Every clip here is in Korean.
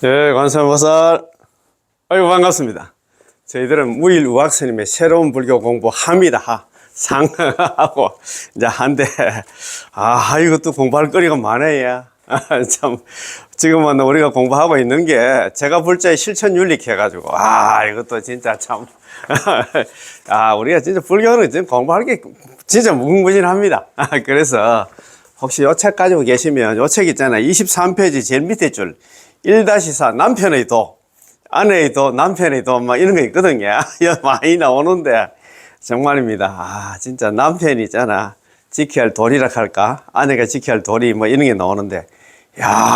네, 관세음보살. 아이고, 반갑습니다. 저희들은 무일우학 스님의 새로운 불교 공부합니다. 상하고, 이제 한데, 이것도 공부할 거리가 많아요. 참, 지금은 우리가 공부하고 있는 게, 제가 불자에 실천윤리 해가지고, 이것도 진짜 참, 우리가 진짜 불교는 지금 공부할 게 진짜 무궁무진합니다. 그래서, 혹시 요 책 가지고 계시면, 요 책 있잖아요. 23페이지 제일 밑에 줄. 1-4 남편의 도, 아내의 도, 남편의 도, 막 이런 거 있거든요. 많이 나오는데, 정말입니다. 진짜 남편이 있잖아. 지켜야 할 도리라 할까? 아내가 지켜야 할 도리, 뭐 이런 게 나오는데,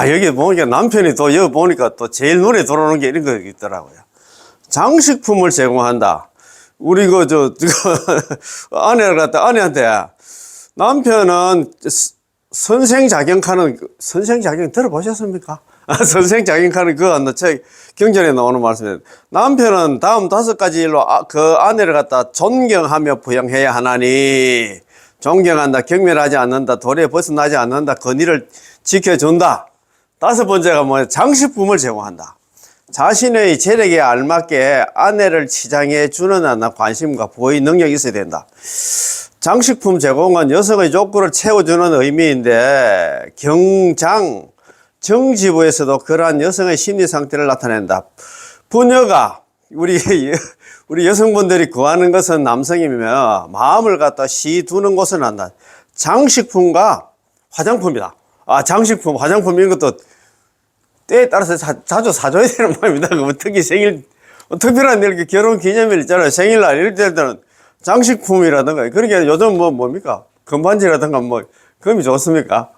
여기 보니까 남편이 또, 여기 보니까 또 제일 눈에 들어오는 게 이런 거 있더라고요. 장식품을 제공한다. 우리 아내를 갖다, 아내한테, 남편은 선생자경하는, 선생자경 들어보셨습니까? 선생자경하는 책 경전에 나오는 말씀이에요. 남편은 다음 5가지 일로 그 아내를 갖다 존경하며 부양해야 하나니, 존경한다, 경멸하지 않는다, 도리에 벗어나지 않는다, 권위를 지켜준다. 5번째가 뭐예요? 장식품을 제공한다. 자신의 재력에 알맞게 아내를 치장해 주는 관심과 보의 능력이 있어야 된다. 장식품 제공은 여성의 욕구를 채워주는 의미인데, 정지부에서도 그러한 여성의 심리 상태를 나타낸다. 부녀가, 우리 여성분들이 구하는 것은 남성이며, 마음을 갖다 시두는 것은 한다. 장식품과 화장품이다. 장식품, 화장품 이런 것도 때에 따라서 자주 사줘야 되는 모양입니다. 특히 생일, 특별한 일, 결혼 기념일 있잖아요. 생일날, 이럴 때는 장식품이라든가, 그러니까 요즘 뭡니까? 금반지라든가 금이 좋습니까?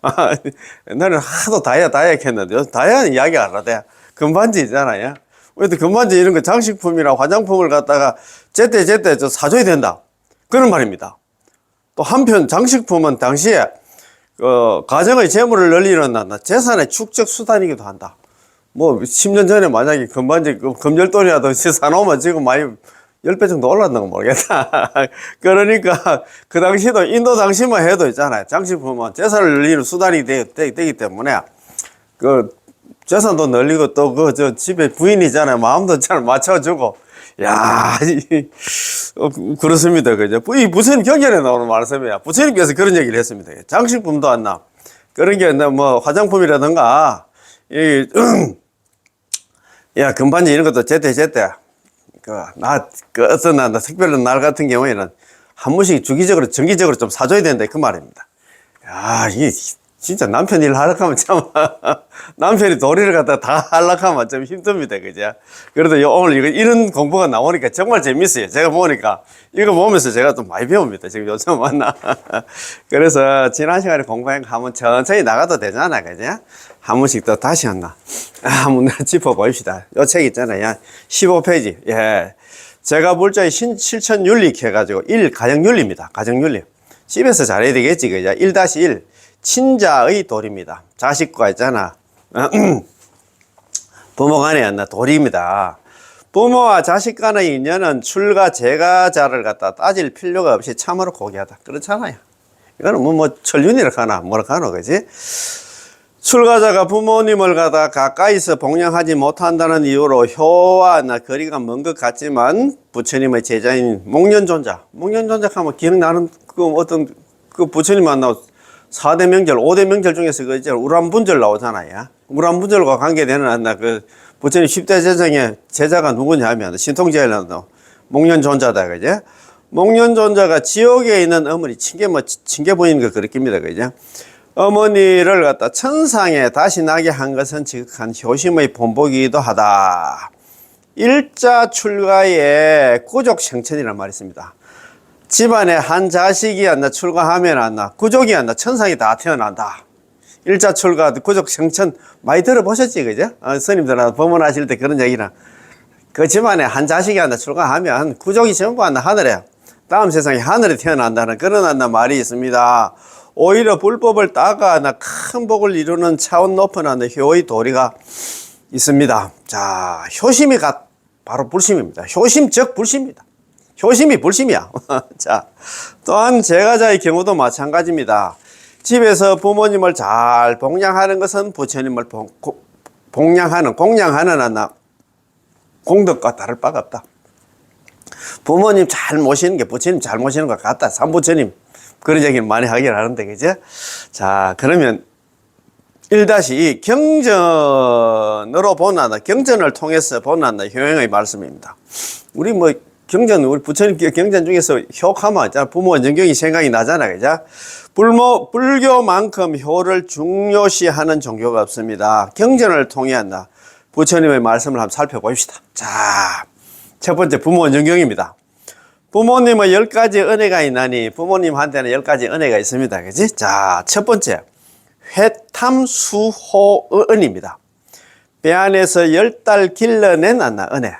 옛날에는 하도 다이아 했는데, 요즘 다이아는 이야기 안 하대. 금반지 있잖아요. 우리도 금반지 이런 거 장식품이나 화장품을 갖다가 제때 사줘야 된다. 그런 말입니다. 또 한편 장식품은 당시에, 가정의 재물을 늘리는 재산의 축적 수단이기도 한다. 10년 전에 만약에 금반지, 금열돈이라도 사놓으면 지금 많이 10배 정도 올랐나 모르겠다. 그러니까, 그 당시도, 인도 당시만 해도 있잖아요. 장식품은 재산을 늘리는 수단이 되기 때문에, 재산도 늘리고 또 집에 부인이잖아요. 마음도 잘 맞춰주고. 그렇습니다. 그죠? 이 부처님 경전에 나오는 말씀이야. 부처님께서 그런 얘기를 했습니다. 장식품도 안 나. 그런 게, 화장품이라든가, 금반지 이런 것도 제때. 어떤 특별한 날 같은 경우에는 한 번씩 주기적으로, 정기적으로 좀 사줘야 된다. 그 말입니다. 이게 진짜 남편 일 하려고 하면 참, 남편이 도리를 갖다 다 하려고 하면 좀 힘듭니다. 그죠? 그래도 오늘 이런 공부가 나오니까 정말 재밌어요. 제가 보니까, 이거 보면서 제가 좀 많이 배웁니다. 지금 요즘 그래서 지난 시간에 공부하면 천천히 나가도 되잖아. 그죠? 한 번씩 또 다시 한번 짚어봅시다. 요 책 있잖아요. 15페이지. 제가 불자의 실천윤리 해가지고, 가정윤리입니다. 가정윤리. 집에서 잘해야 되겠지. 그죠? 1-1. 친자의 도리입니다. 자식과 있잖아. 부모 간의 도리입니다. 부모와 자식 간의 인연은 출가 제가자를 갖다 따질 필요가 없이 참으로 고귀하다. 그렇잖아요. 이거는 천륜이라 하나, 뭐라 하나, 그지? 출가자가 부모님을 갖다 가까이서 복양하지 못한다는 이유로 효와 거리가 먼 것 같지만, 부처님의 제자인 목련존자 하면 기억나는 부처님 만나고 4대 명절, 5대 명절 중에서 우람분절 나오잖아요. 우람분절과 관계되는 부처님 10대 제정의 제자가 누구냐 하면 신통제일은 목련존자다. 그죠? 목련존자가 지옥에 있는 어머니, 친계 부인 거 그렇게입니다. 그죠? 어머니를 갖다 천상에 다시 나게 한 것은 지극한 효심의 본보기이기도 하다. 일자 출가의 구족 생천이라는 말이 있습니다. 집안에 한 자식이 출가하면 구족이 천상이 다 태어난다. 일자 출가, 구족 생천 많이 들어보셨지, 그죠? 스님들 법문하실 때 그런 얘기나. 그 집안에 한 자식이 출가하면 구족이 전부 하늘에, 다음 세상에 하늘에 태어난다는 그런 말이 있습니다. 오히려 불법을 따가 큰 복을 이루는 차원 높은 효의 도리가 있습니다. 자, 효심이 바로 불심입니다. 효심 즉 불심입니다. 효심이 불심이야. 자, 또한 제가자의 경우도 마찬가지입니다. 집에서 부모님을 잘 복양하는 것은 부처님을 공양하는 하나 공덕과 다를 바가 없다. 부모님 잘 모시는 게 부처님 잘 모시는 것 같다. 삼부처님 그런 얘기를 많이 하긴 하는데, 그죠? 자, 그러면 1-2 경전으로 본한다. 경전을 통해서 본한다. 효행의 말씀입니다. 우리 뭐 경전, 우리 부처님 경전 중에서 효하면 부모 원정경이 생각이 나잖아, 그죠? 불교만큼 효를 중요시하는 종교가 없습니다. 경전을 통해 한다. 부처님의 말씀을 한번 살펴봅시다. 자, 첫 번째 부모 원정경입니다. 부모님의 10가지 은혜가 있나니 부모님한테는 10가지 은혜가 있습니다. 그지? 자, 첫 번째 회탐수호은입니다. 배 안에서 10달 길러낸 안나 은혜.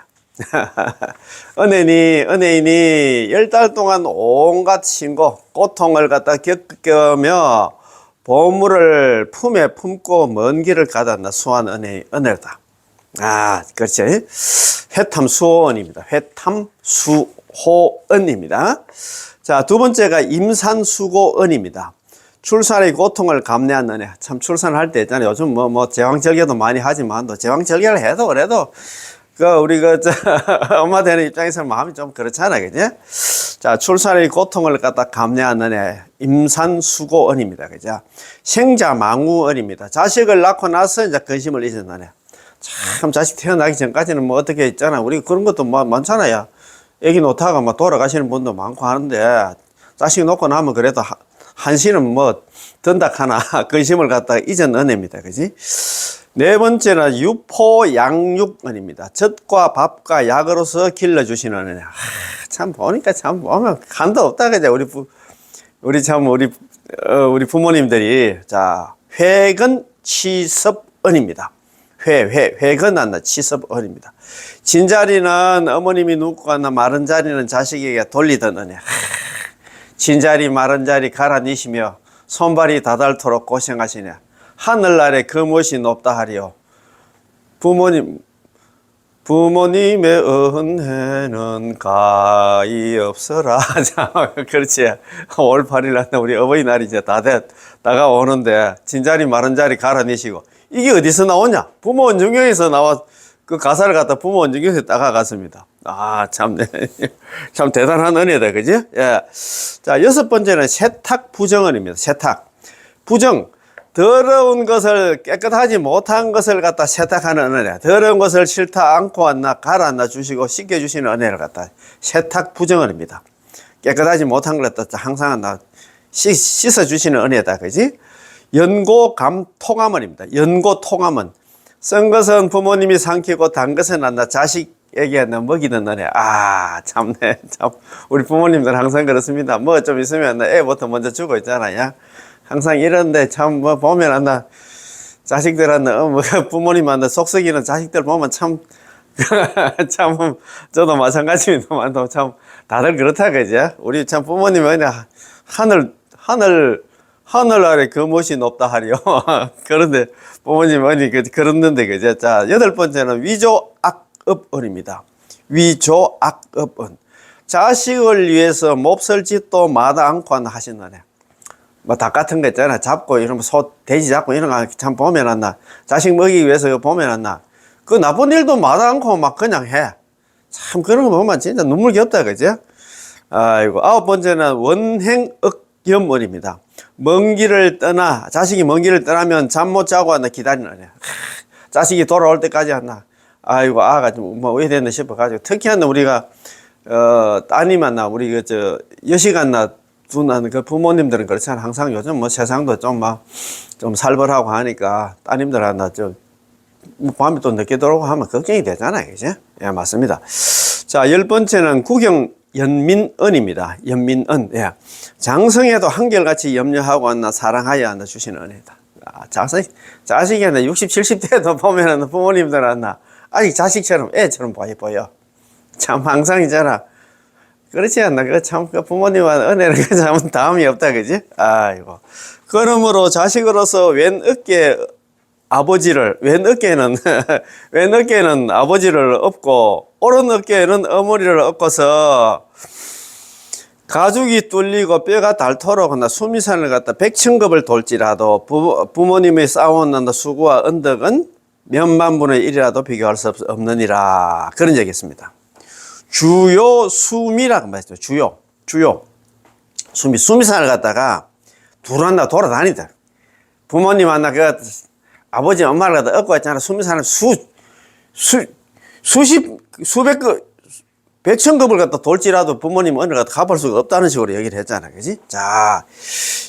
은혜인이 10달 동안 온갖 신고, 고통을 갖다 겪으며 보물을 품에 품고 먼 길을 가다 수한 은혜다. 아, 그렇지. 회탐수호은입니다. 회탐수호은입니다. 자, 두 번째가 임산수고은입니다. 출산의 고통을 감내한 은혜. 참 출산할 때 있잖아요. 요즘 뭐 제왕절개도 많이 하지만 또 제왕절개를 해도 그래도 우리 엄마 되는 입장에서는 마음이 좀 그렇잖아, 그지? 자, 출산의 고통을 갖다 감내한 은혜. 임산수고은입니다, 그죠? 생자망우은입니다. 자식을 낳고 나서 이제 근심을 잊은 은혜. 참 자식 태어나기 전까지는 뭐 어떻게 있잖아. 우리 그런 것도 많잖아요. 애기 놓다가 뭐 돌아가시는 분도 많고 하는데 자식 놓고 나면 그래도 한시는 뭐 든다 하나 근심을 갖다가 잊은 은혜입니다. 그지? 네 번째는 유포양육은입니다. 젖과 밥과 약으로서 길러주시는 은혜. 참 보니까 참 보면 간도 없다, 그죠? 우리 부모님들이. 자, 회근치섭은입니다. 회근한다. 치섭은입니다. 진자리는 어머님이 눕고 갔나 마른 자리는 자식에게 돌리던 은혜. 진자리 마른 자리 갈아니시며 손발이 다닳도록 고생하시네. 하늘날에 그 무엇이 높다 하리요. 부모님의 은혜는 가히 없어라. 그렇지. 5월 8일 날 우리 어버이날이 이제 다가오는데 진자리 마른 자리 갈아니시고 이게 어디서 나오냐? 부모 원중경에서 나와 그 가사를 갖다 부모 원중경에서 따가갔습니다. 아, 참 대단한 은혜다, 그지? 예. 자, 6번째는 세탁부정은입니다. 세탁. 부정. 더러운 것을 깨끗하지 못한 것을 갖다 세탁하는 은혜. 더러운 것을 싫다 않고 갈아안나 주시고 씻겨주시는 은혜를 갖다 세탁부정은입니다. 깨끗하지 못한 걸 갖다 항상 씻어주시는 은혜다, 그지? 연고감통함은입니다. 연고통함은 쓴 것은 부모님이 삼키고 단 것은 자식에게 먹이는 은혜. 아, 참네. 참 우리 부모님들 항상 그렇습니다. 뭐 좀 있으면 애부터 먼저 주고 있잖아요. 항상 이런데 참 뭐 보면 자식들한테 부모님한테 속 썩이는 자식들 보면 참 저도 마찬가지입니다만 참 다들 그렇다, 그죠? 우리 참 부모님은 하늘 아래 그 무엇이 높다 하리요. 그런데 부모님은 그랬는데, 그죠? 자, 8번째는 위조악업은입니다. 위조악업은. 자식을 위해서 몹쓸 짓도 마다 않고 하신 은혜. 뭐 닭 같은 거 있잖아. 잡고 이러면 돼지 잡고 이런 거 참 보면 자식 먹이기 위해서 보면 그 나쁜 일도 마다 않고 막 그냥 해. 참 그런 거 보면 진짜 눈물겹다, 그죠? 아이고. 9번째는 원행억염원입니다. 자식이 먼 길을 떠나면 잠 못 자고 기다리는 은혜. 자식이 돌아올 때까지 아이고, 아가 왜 됐나 싶어가지고. 특히 우리가, 따님이나 우리 여시간나 두는 그 부모님들은 그렇잖아. 항상 요즘 세상도 좀 살벌하고 하니까 따님들한테 밤에 또 늦게 들어오고 하면 걱정이 되잖아요. 그죠? 예, 맞습니다. 자, 10번째는 구경연민은입니다. 연민은. 예. 장성에도 한결같이 염려하고 사랑하여 주시는 은혜다. 자식이 60, 70대도 보면 부모님들은 아직 자식처럼 애처럼 보여. 참 항상 있잖아. 그렇지 않나? 그 부모님한테 은혜는 참 다음이 없다, 그지? 아이고. 그러므로 자식으로서 왼 어깨는 아버지를 업고, 오른 어깨에는 어머니를 업고서, 가죽이 뚫리고 뼈가 닳도록 수미산을 갖다 백천급을 돌지라도 부모님이 쌓아온 수고와 언덕은 몇만 분의 1이라도 비교할 수 없느니라. 그런 얘기 했습니다. 주요 수미라고 말했죠. 주요. 수미산을 갖다가 두란다 돌아다니다. 부모님 만나 아버지 엄마를 갖다 얻고 왔잖아. 수미산을 수백 백천급을 갖다 돌지라도 부모님 은혜를 갖다 갚을 수가 없다는 식으로 얘기를 했잖아. 그지? 자,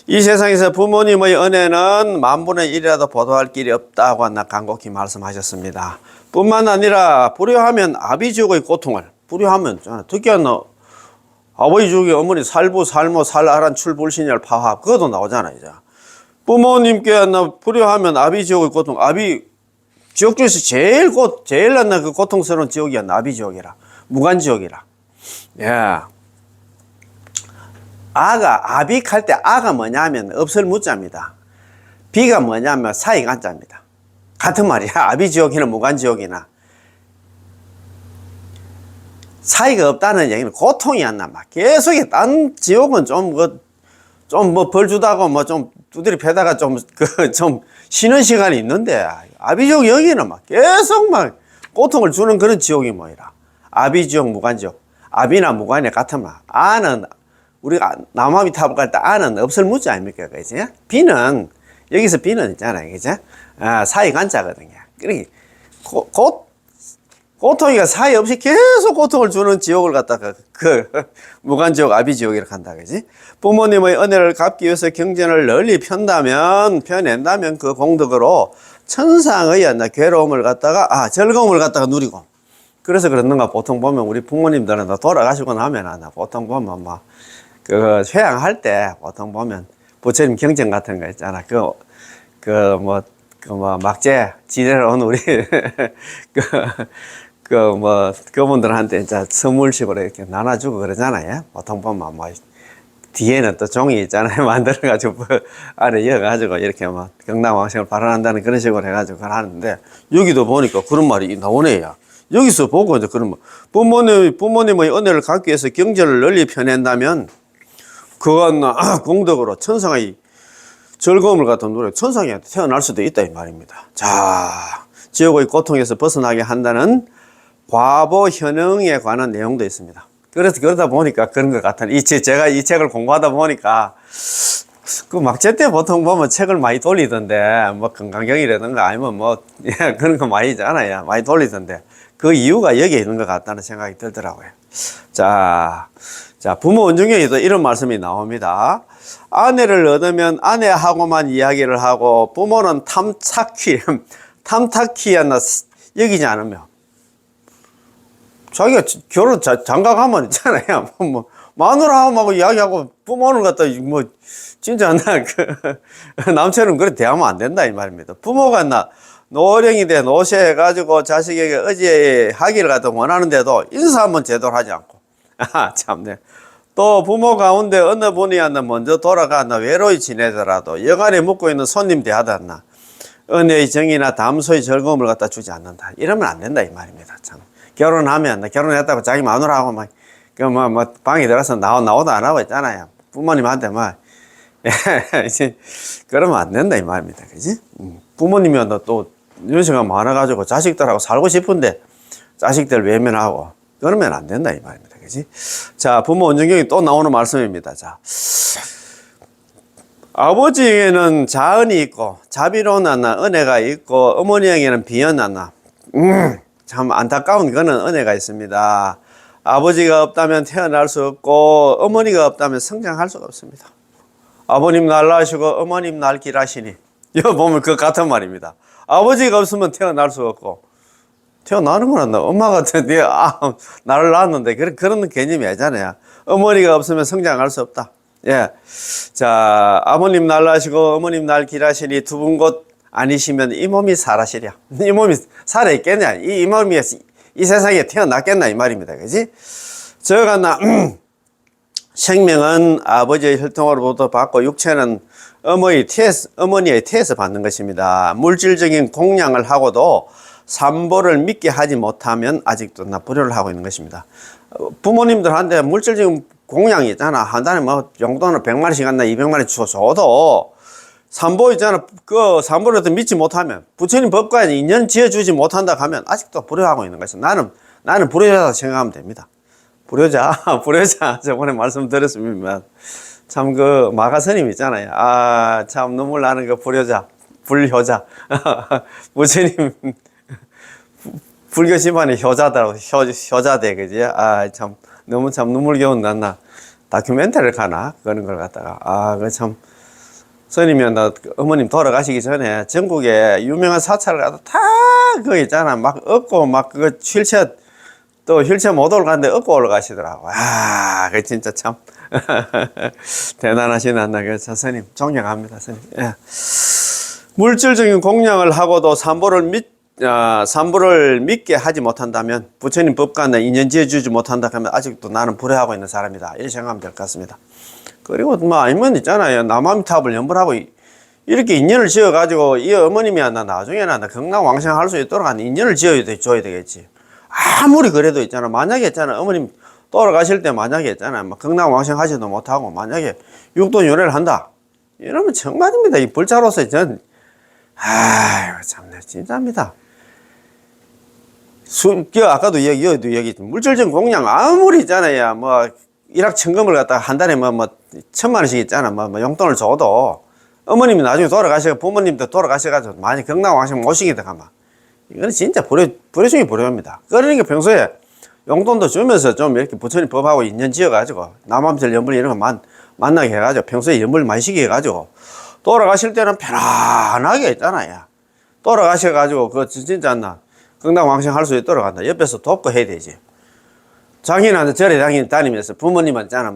이 세상에서 부모님의 은혜는 만분의 1이라도 보도할 길이 없다고 하나 간곡히 말씀하셨습니다. 뿐만 아니라 불효하면 아비지옥의 고통을 불효하면 특히 하나 아버지 죽이 어머니 살부 살모 살아란 출불신열 파합 그것도 나오잖아. 이제 부모님께 하나 불효하면 아비지옥의 고통 지옥 중에서 제일 하나 그 고통스러운 지옥이야. 아비지옥이라 무간지옥이라. 예. 아빅할 때 아가 뭐냐면 없을 무자입니다. 비가 뭐냐면 사익 안자입니다. 같은 말이야. 아비지옥이나 무간지옥이나. 사이가 없다는 얘기는 고통이 안 남아. 계속 딴 지옥은 벌 주다고 좀 두드리 패다가 좀 쉬는 시간이 있는데 아비지옥 여기는 계속 고통을 주는 그런 지옥이 뭐이라. 아비지옥, 무간지옥. 아비나 무간이 같은 말. 아는 우리가 나무아비 탑을 갈 때 아는 없을 무자 아닙니까? 그지? 비는 여기서 비는 있잖아요. 그지? 사이 간자거든요. 그러니까 고통이가 사이 없이 계속 고통을 주는 지옥을 갖다가 무간지옥, 아비지옥이라고 한다. 그지? 부모님의 은혜를 갚기 위해서 경전을 널리 펴낸다면 그 공덕으로 천상의 괴로움을 갖다가 즐거움을 갖다가 누리고. 그래서 그러는가 보통 보면 우리 부모님들은 돌아가시고 나면 보통 보면 회양할 때 보통 보면 부처님 경전 같은 거 있잖아. 막재 지내러 온 우리 그분들한테 이제 선물식으로 이렇게 나눠주고 그러잖아요. 보통 보면 뒤에는 또 종이 있잖아요. 만들어가지고 안에 이어가지고 이렇게 경남왕생을 발언한다는 그런 식으로 해가지고 하는데 여기도 보니까 그런 말이 나오네요. 여기서 보고 이제 그런 부모님의 은혜를 갖기 위해서 경전을 널리 펴낸다면 그건 공덕으로 천상의 즐거움을 갖다 누려 천상에 태어날 수도 있다 이 말입니다. 자, 지옥의 고통에서 벗어나게 한다는 과보 현응에 관한 내용도 있습니다. 그래서 그러다 보니까 그런 것 같아요. 제가 이 책을 공부하다 보니까 막제 때 보통 보면 책을 많이 돌리던데 건강경이라든가 아니면 그런 거 많이 있잖아요. 많이 돌리던데 그 이유가 여기에 있는 것 같다는 생각이 들더라고요. 자, 부모 은중에도 이런 말씀이 나옵니다. 아내를 얻으면 아내하고만 이야기를 하고 부모는 탐탁히 여기지 않으며 자기가 결혼 장가가면 있잖아요. 마누라하고 이야기하고 부모는 갖다 진짜 남처럼 그렇게 대하면 안 된다 이 말입니다. 부모가 노령이 돼 노쇠해가지고 자식에게 의지하기를 갖다 원하는데도 인사 한번 제대로 하지 않고 참네. 또 부모 가운데 어느 분이 먼저 돌아가나 외로이 지내더라도 여간에 묵고 있는 손님 대하다나 은혜의 정이나 담소의 즐거움을 갖다 주지 않는다. 이러면 안 된다 이 말입니다. 참 결혼하면 결혼했다고 자기 마누라하고 방에 들어가서 나오도 안 하고 있잖아요. 부모님한테 그러면 안 된다 이 말입니다. 그지? 부모님이 또 연세가 많아가지고 자식들하고 살고 싶은데 자식들 외면하고 그러면 안 된다 이 말입니다. 그지? 자, 부모 은정경이 또 나오는 말씀입니다. 자, 아버지에게는 자은이 있고 자비로운 은혜가 있고 어머니에게는 비연한 참 안타까운 그는 은혜가 있습니다. 아버지가 없다면 태어날 수 없고 어머니가 없다면 성장할 수가 없습니다. 아버님 날 낳으시고 어머님 날 길하시니 이거 보면 그 같은 말입니다. 아버지가 없으면 태어날 수 없고 태어나는 건 엄마가 나를 낳았는데 그런 개념이 아니잖아요. 어머니가 없으면 성장할 수 없다. 예. 자, 아버님 날 낳으시고 어머님 날 길하시니 두 분 곧 아니시면 이 몸이 살아시랴. 이 몸이 살아있겠냐. 이 몸이 이 세상에 태어났겠나 이 말입니다. 그지? 저가 생명은 아버지의 혈통으로부터 받고 육체는 어머니의 태에서 받는 것입니다. 물질적인 공양을 하고도 삼보를 믿게 하지 못하면 아직도 불효를 하고 있는 것입니다. 부모님들한테 물질적인 공양이 있잖아. 한 달에 용돈을 100마리씩 한다 200마리 줘도 산보 있잖아. 그 산보를 또 믿지 못하면, 부처님 법과에 인연 지어주지 못한다 하면 아직도 불효하고 있는 것이 나는 불효자다 생각하면 됩니다. 불효자, 불효자. 저번에 말씀드렸으면 참 그 마가스님 있잖아요. 아, 참 눈물 나는 그 불효자, 불효자. 부처님 불교 집안의 효자다라고 효자대 그지? 아, 참 너무 참 눈물겨운 났나. 다큐멘터리를 가나 그런 걸 갖다가 그 참 스님이 나 어머님 돌아가시기 전에 전국에 유명한 사찰을 가도 다 그거 있잖아. 막 업고 막 그거 휠체어 못 올라가는데 업고 올라가시더라고. 그 진짜 참 대단하신 한나 그 스님 존경합니다. 스님. 예. 물질적인 공양을 하고도 산보를 믿게 하지 못한다면, 부처님 법관에 인연 지어주지 못한다 하면 아직도 나는 불효하고 있는 사람이다. 이렇게 생각하면 될 것 같습니다. 그리고 뭐 아니면 있잖아요. 남아미탑을 연불하고 이렇게 인연을 지어가지고 이 어머님이 나 나중에는 나 건강왕생할 수 있도록 한 인연을 줘야 되겠지. 아무리 그래도 있잖아. 만약에 있잖아. 어머님 돌아가실 때 만약에 있잖아. 막 건강왕생하지도 못하고 만약에 육도윤회를 한다. 이러면 정말입니다. 이 불자로서 전 참네 진짜입니다. 아까도 여기 물질적 공양 아무리 있잖아요. 뭐 일확천금을 갖다가 한 달에 뭐 1,000,000원씩 있잖아. 뭐 용돈을 줘도 어머님이 나중에 돌아가시고 부모님도 돌아가셔가지고 많이 건강왕생 모시게 되가면 이거는 진짜 불효 중에 불효입니다. 그러니까 평소에 용돈도 주면서 좀 이렇게 부처님 법하고 인연 지어가지고 남암절 연불 이런 거 만나게 해가지고 평소에 연불 많이 시게 해가지고 돌아가실 때는 편안하게 있잖아요. 돌아가셔가지고 그 진짜 안나 건강왕생 할 수 있도록 한다. 옆에서 돕고 해야 되지. 장인한테 절에 다니면서 부모님은 있잖아,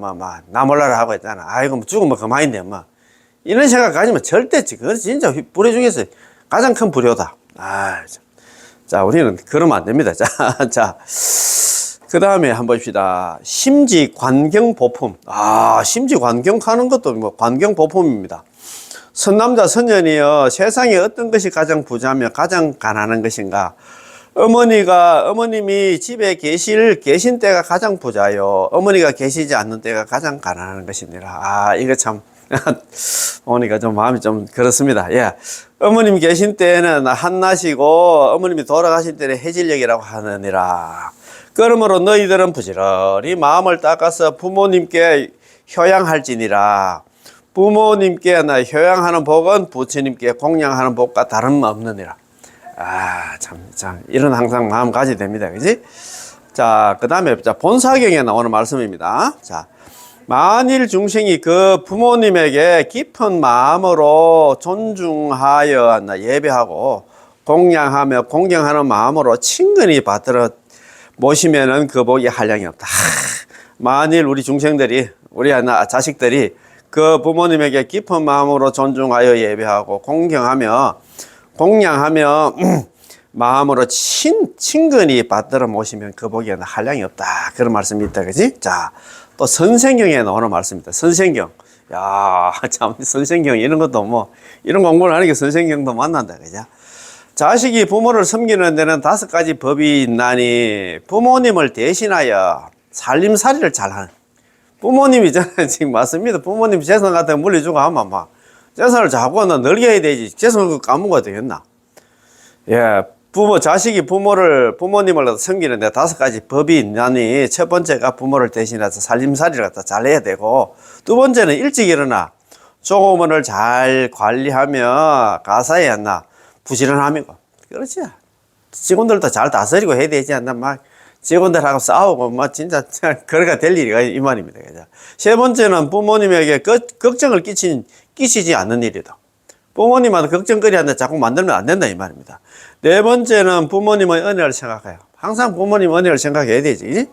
나 몰라라 하고 있잖아. 아이고, 죽으면 그만인데, 이런 생각 가지면 절대지. 그건 진짜 불효 중에서 가장 큰 불효다. 자, 우리는 그러면 안 됩니다. 자. 그 다음에 한번 봅시다. 심지관경보품. 심지관경하는 것도 뭐 관경보품입니다. 선남자, 선년이여, 세상에 어떤 것이 가장 부자며 가장 가난한 것인가? 어머님이 집에 계신 때가 가장 부자요. 어머니가 계시지 않는 때가 가장 가난한 것이니라. 이거 참, 보니까 좀 마음이 좀 그렇습니다. 예. 어머님 계신 때는 한낮이고, 어머님이 돌아가신 때는 해질녘이라고 하느니라. 그러므로 너희들은 부지런히 마음을 닦아서 부모님께 효양할지니라. 부모님께 효양하는 복은 부처님께 공양하는 복과 다름없느니라. 참, 이런 항상 마음 가지게 됩니다. 그지? 자, 그 다음에, 본사경에 나오는 말씀입니다. 자, 만일 중생이 그 부모님에게 깊은 마음으로 존중하여 예배하고 공양하며 공경하는 마음으로 친근히 받들어 모시면은 그 복이 한량이 없다. 만일 우리 중생들이, 우리 자식들이 그 부모님에게 깊은 마음으로 존중하여 예배하고 공경하며 공양하며 마음으로 친근히 받들어 모시면 그 복에 한량이 없다. 그런 말씀이 있다. 그지? 자, 또 선생경에 나오는 말씀입니다. 선생경. 참, 선생경 이런 것도 뭐, 이런 공부를 하는 게 선생경도 만난다. 그죠? 자식이 부모를 섬기는 데는 5가지 법이 있나니 부모님을 대신하여 살림살이를 잘하는. 부모님이잖아요. 지금 맞습니다. 부모님 재산 같은 거 물려주고 하면 재산을 자꾸 늘게 해야 되지. 재산을 까먹어야 되겠나? 예. 자식이 부모님을 섬기는데 5가지 법이 있나니, 첫 번째가 부모를 대신해서 살림살이를 갖다 잘 해야 되고, 두 번째는 일찍 일어나 조금을 잘 관리하며 가사에 부지런함이고. 그렇지. 직원들도 잘 다스리고 해야 되지 않나? 직원들하고 싸우고, 진짜, 그래가 될 일이 이 말입니다. 그죠? 세 번째는 부모님에게 걱정을 끼치지 않는 일이다. 부모님한테 걱정거리한테 자꾸 만들면 안 된다. 이 말입니다. 네 번째는 부모님의 은혜를 생각해요. 항상 부모님 은혜를 생각해야 되지.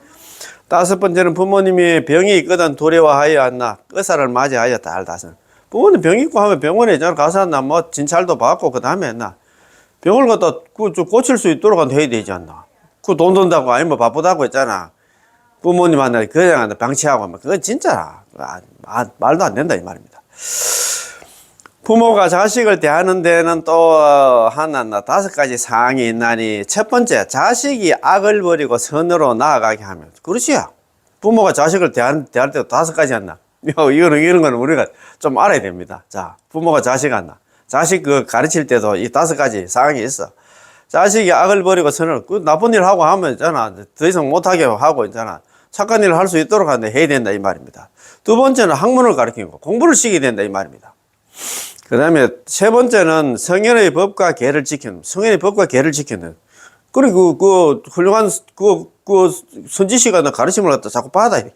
5번째는 부모님이 병이 있거든 두려워하여 의사를 맞이하여 달다선. 부모님 병 있고 하면 병원에 가서 진찰도 받고, 그 다음에 병을 갖다 고칠 수 있도록 해야 되지 않나. 그 돈 든다고 아니면 바쁘다고 했잖아. 부모님한테 그냥 방치하고 그건 진짜 말도 안 된다 이 말입니다. 부모가 자식을 대하는 데는 또 5가지 사항이 있나니, 첫 번째, 자식이 악을 버리고 선으로 나아가게 하면. 그렇지요. 부모가 자식을 대할 때도 5가지 한다. 이런 거는 우리가 좀 알아야 됩니다. 자, 부모가 자식 그 가르칠 때도 이 5가지 사항이 있어. 자식이 악을 버리고 선을, 그 나쁜 일 하고 하면 있잖아. 더 이상 못하게 하고 있잖아. 착한 일을 할 수 있도록 하는데 해야 된다 이 말입니다. 두 번째는 학문을 가르치고 공부를 시켜야 된다 이 말입니다. 그 다음에 세 번째는 성현의 법과 계를 지키는, 성현의 법과 계를 지키는. 그리고 그 훌륭한 선지시가 가르침을 갖다 자꾸 받아야 돼.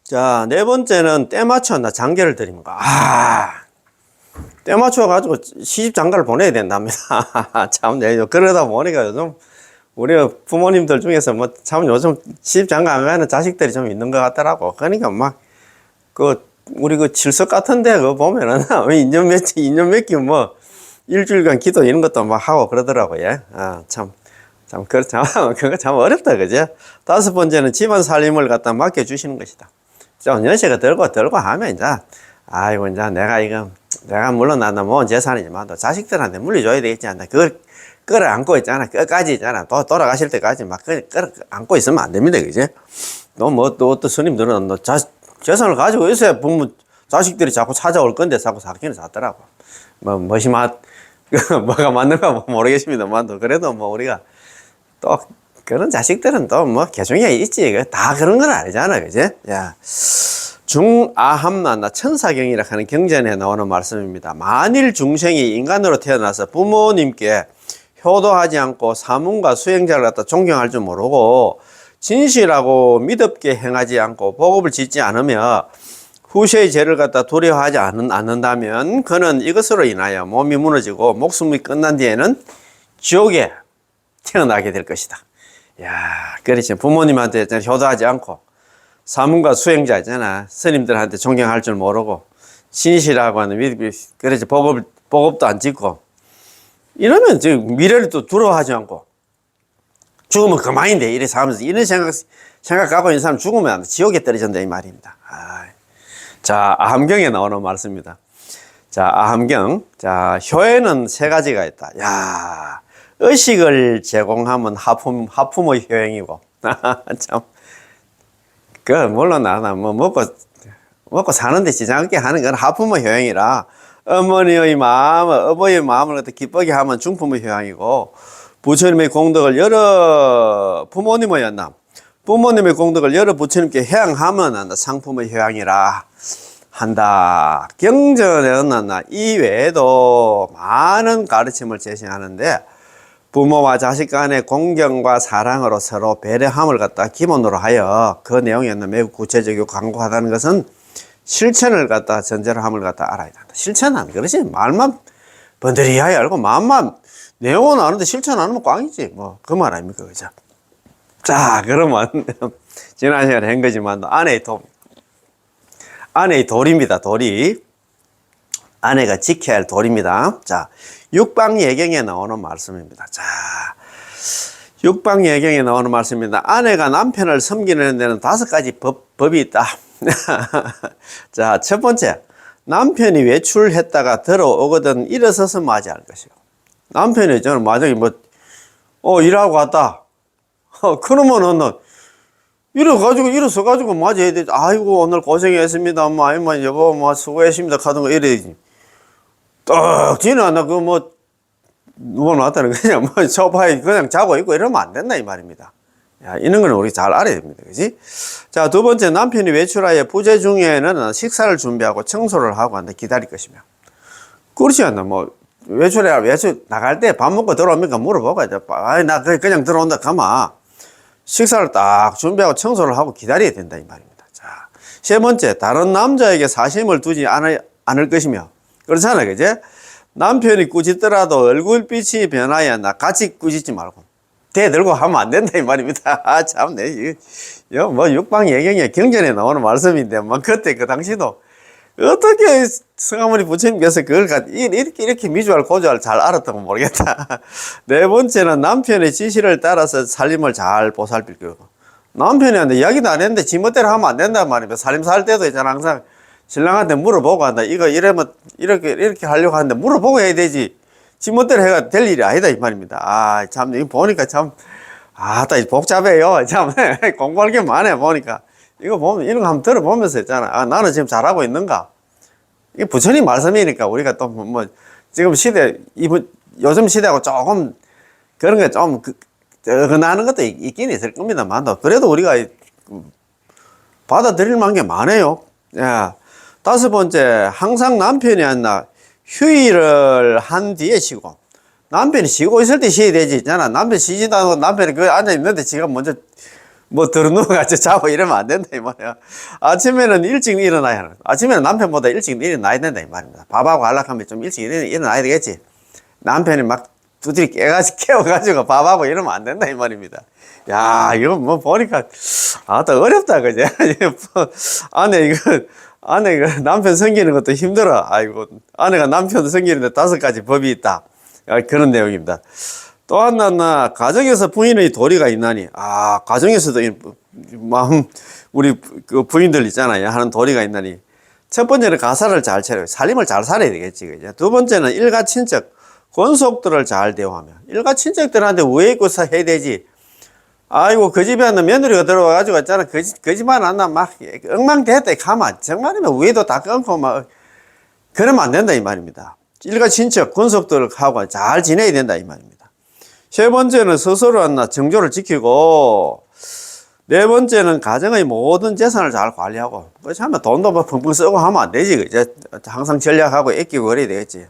자, 네 번째는 때 맞춰 장계를 드리는 거. 때 맞춰가지고 시집 장가를 보내야 된답니다. 참, 그러다 보니까 요즘 우리 부모님들 중에서 뭐 참 요즘 시집 장가 안 가는 자식들이 좀 있는 것 같더라고. 그러니까 막, 우리 칠석 같은데 그거 보면은, 인연 맺기 뭐, 일주일간 기도 이런 것도 막 하고 그러더라고요. 그거 참 어렵다, 그죠? 5번째는 집안 살림을 갖다 맡겨주시는 것이다. 좀 연세가 들고 하면 이제, 아이고, 이제 내가 물론 나는 모은 재산이지만 또 자식들한테 물려줘야 되겠지 않나. 그걸 끌어안고 있잖아. 끝까지 있잖아. 또 돌아가실 때까지 막 끌어안고 있으면 안 됩니다, 그지? 또 스님들은 재산을 가지고 있어야 자식들이 자꾸 찾아올 건데 자꾸 사기는 샀더라고. 뭐가 맞는가 모르겠습니다만, 그래도 우리가 또 그런 자식들은 또 개중에 있지. 다 그런 건 아니잖아, 그지? 야. 중아함난다 천사경이라 하는 경전에 나오는 말씀입니다. 만일 중생이 인간으로 태어나서 부모님께 효도하지 않고 사문과 수행자를 갖다 존경할 줄 모르고 진실하고 믿음게 행하지 않고 복업을 짓지 않으며 후세의 죄를 갖다 두려워하지 않는다면 그는 이것으로 인하여 몸이 무너지고 목숨이 끝난 뒤에는 지옥에 태어나게 될 것이다. 야, 그렇지. 부모님한테 효도하지 않고 사문과 수행자 있잖아. 스님들한테 존경할 줄 모르고 신실하고 하는 믿음이, 그래서 복업도 안 짓고 이러면 지금 미래를 또 두려워하지 않고 죽으면 그만인데 이래 사면서 이런 생각하고 있는 사람 죽으면 안 돼. 지옥에 떨어진다 이 말입니다. 자, 아함경에 나오는 말씀입니다. 자, 아함경. 자, 효에는 3가지가 있다. 야, 의식을 제공하면 하품의 효행이고 참. 물론 먹고 사는데 지장 없게 하는 건 하품의 효행이라 어머니의 마음, 어버이의 마음을 갖다 기쁘게 하면 중품의 효행이고 부처님의 공덕을 부모님의 공덕을 여러 부처님께 해양하면 상품의 효행이라 한다. 경전에는 이 외에도 많은 가르침을 제시하는데 부모와 자식 간의 공경과 사랑으로 서로 배려함을 갖다 기본으로 하여 그 내용에는 매우 구체적이고 강고하다는 것은 실천을 갖다 전제로 함을 갖다 알아야 된다. 실천하면 그렇지. 말만 번들이하게 알고 마음만 내용은 아는데 실천 안 하면 꽝이지. 그 말 아닙니까, 그죠? 자, 그러면 지난 시간에 한 거지만 아내의 도리입니다. 도리. 아내가 지켜야 할 도리입니다. 자, 육방예경에 나오는 말씀입니다. 자, 육방예경에 나오는 말씀입니다. 아내가 남편을 섬기는 데는 5가지 법이 있다. 자, 첫 번째, 남편이 외출했다가 들어오거든 일어서서 맞이할 것이고, 남편이 저는 만약에 일하고 왔다. 그러면은 일어서가지고 맞이해야 되지. 아이고, 오늘 고생했습니다. 아이고, 여보, 수고했습니다. 하던 거 이래야지. 떡 지나 누워놨다는 그냥 소파에 그냥 자고 있고 이러면 안 된다 이 말입니다. 야, 이런 거는 우리 잘 알아야 됩니다. 그지? 자, 두 번째, 남편이 외출하여 부재 중에는 식사를 준비하고 청소를 하고 한다 기다릴 것이며. 그렇지 않나? 외출 나갈 때 밥 먹고 들어옵니까? 물어보고, 나 그냥 들어온다 가마. 식사를 딱 준비하고 청소를 하고 기다려야 된다 이 말입니다. 자, 세 번째, 다른 남자에게 사심을 두지 않을 것이며. 그렇잖아, 그제? 남편이 꾸짖더라도 얼굴빛이 변하여 같이 꾸짖지 말고 대들고 하면 안 된다 이 말입니다. 참네. 육방예경에 경전에 나오는 말씀인데 그때 그 당시도 어떻게 성아모니 부처님께서 그걸 이렇게 미주알 고주알 잘 알았다고 모르겠다. 네 번째는 남편의 지시를 따라서 살림을 잘 보살필 거고, 남편이한테 이야기도 안 했는데 지멋대로 하면 안 된단 말입니다. 살림 살 때도 있잖아. 항상 신랑한테 물어보고 한다. 이거 이러면 이렇게 하려고 하는데 물어보고 해야 되지. 지멋대로 해가 될 일이 아니다 이 말입니다. 참 이거 보니까 참 복잡해요. 참 공부할 게 많아요 보니까. 이거 보면, 이런 거 한번 들어보면서 있잖아. 아, 나는 지금 잘하고 있는가? 이게 부처님 말씀이니까 우리가 또 뭐, 지금 요즘 시대하고 조금 그런 게 좀, 나는 것도 있긴 있을 겁니다만, 그래도 우리가 받아들일 만한 게 많아요. 예. 다섯 번째, 항상 남편이 휴일을 한 뒤에 쉬고, 남편이 쉬고 있을 때 쉬어야 되지, 있잖아. 남편 쉬지도 않고 남편이 그 앉아있는데 지가 먼저 뭐 들어누워가지고 자고 이러면 안 된다, 이 말이야. 아침에는 일찍 일어나야 하는, 아침에는 남편보다 일찍 일어나야 된다, 이 말입니다. 밥하고 하려면 좀 일찍 일어나야 되겠지. 남편이 막 두드리 깨워가지고 밥하고 이러면 안 된다, 이 말입니다. 야, 이거 뭐 보니까, 또 어렵다, 그제? 아내가 남편 섬기는 것도 힘들어. 아이고, 아내가 남편 섬기는데 5가지 법이 있다. 그런 내용입니다. 또 하나, 가정에서 부인의 도리가 있나니. 가정에서도 우리 그 부인들 있잖아요. 하는 도리가 있나니. 첫 번째는 가사를 잘 차려요. 살림을 잘 살아야 되겠지. 그죠? 두 번째는 일가 친척, 권속들을 잘 대우하며. 일가 친척들한테 왜 있고 해야 되지. 아이고, 그 집에 있는 며느리가 들어와가지고 있잖아. 거짓말 안 나. 막, 엉망됐다. 가만. 정말이면 위도 다 끊고 막, 그러면 안 된다. 이 말입니다. 일가 친척, 권속들하고 잘 지내야 된다. 이 말입니다. 세 번째는 스스로 정조를 지키고, 네 번째는 가정의 모든 재산을 잘 관리하고, 그렇지 하면 돈도 뭐 펑펑 쓰고 하면 안 되지. 이제 항상 전략하고 아끼고 그래야 되겠지.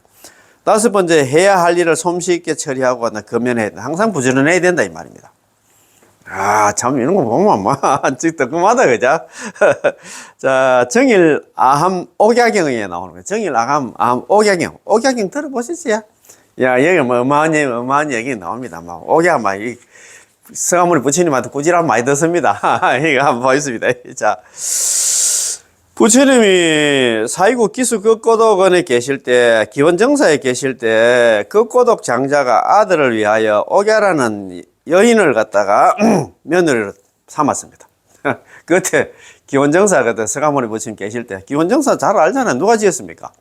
다섯 번째, 해야 할 일을 솜씨 있게 처리하고, 금연해야 된다. 항상 부지런해야 된다. 이 말입니다. 참, 이런 거 보면, 뜨끔하다, 그죠? 자, 정일, 아함, 옥야경에 나오는 거예요. 정일, 아함, 옥야경. 옥야경 들어보셨어요? 야, 여기 뭐, 어마어마한 얘기 나옵니다. 성아모니 부처님한테 꾸지람 많이 듣습니다. 이거 한번 보겠습니다. 자, 부처님이 사이국 기수 극고독원에 계실 때, 기원정사에 계실 때, 극고독 장자가 아들을 위하여 옥야라는 여인을 갖다가 며느리로 삼았습니다. 그때 기원정사 그때 서가모니 부처님 계실 때 기원정사 잘 알잖아요. 누가 지었습니까?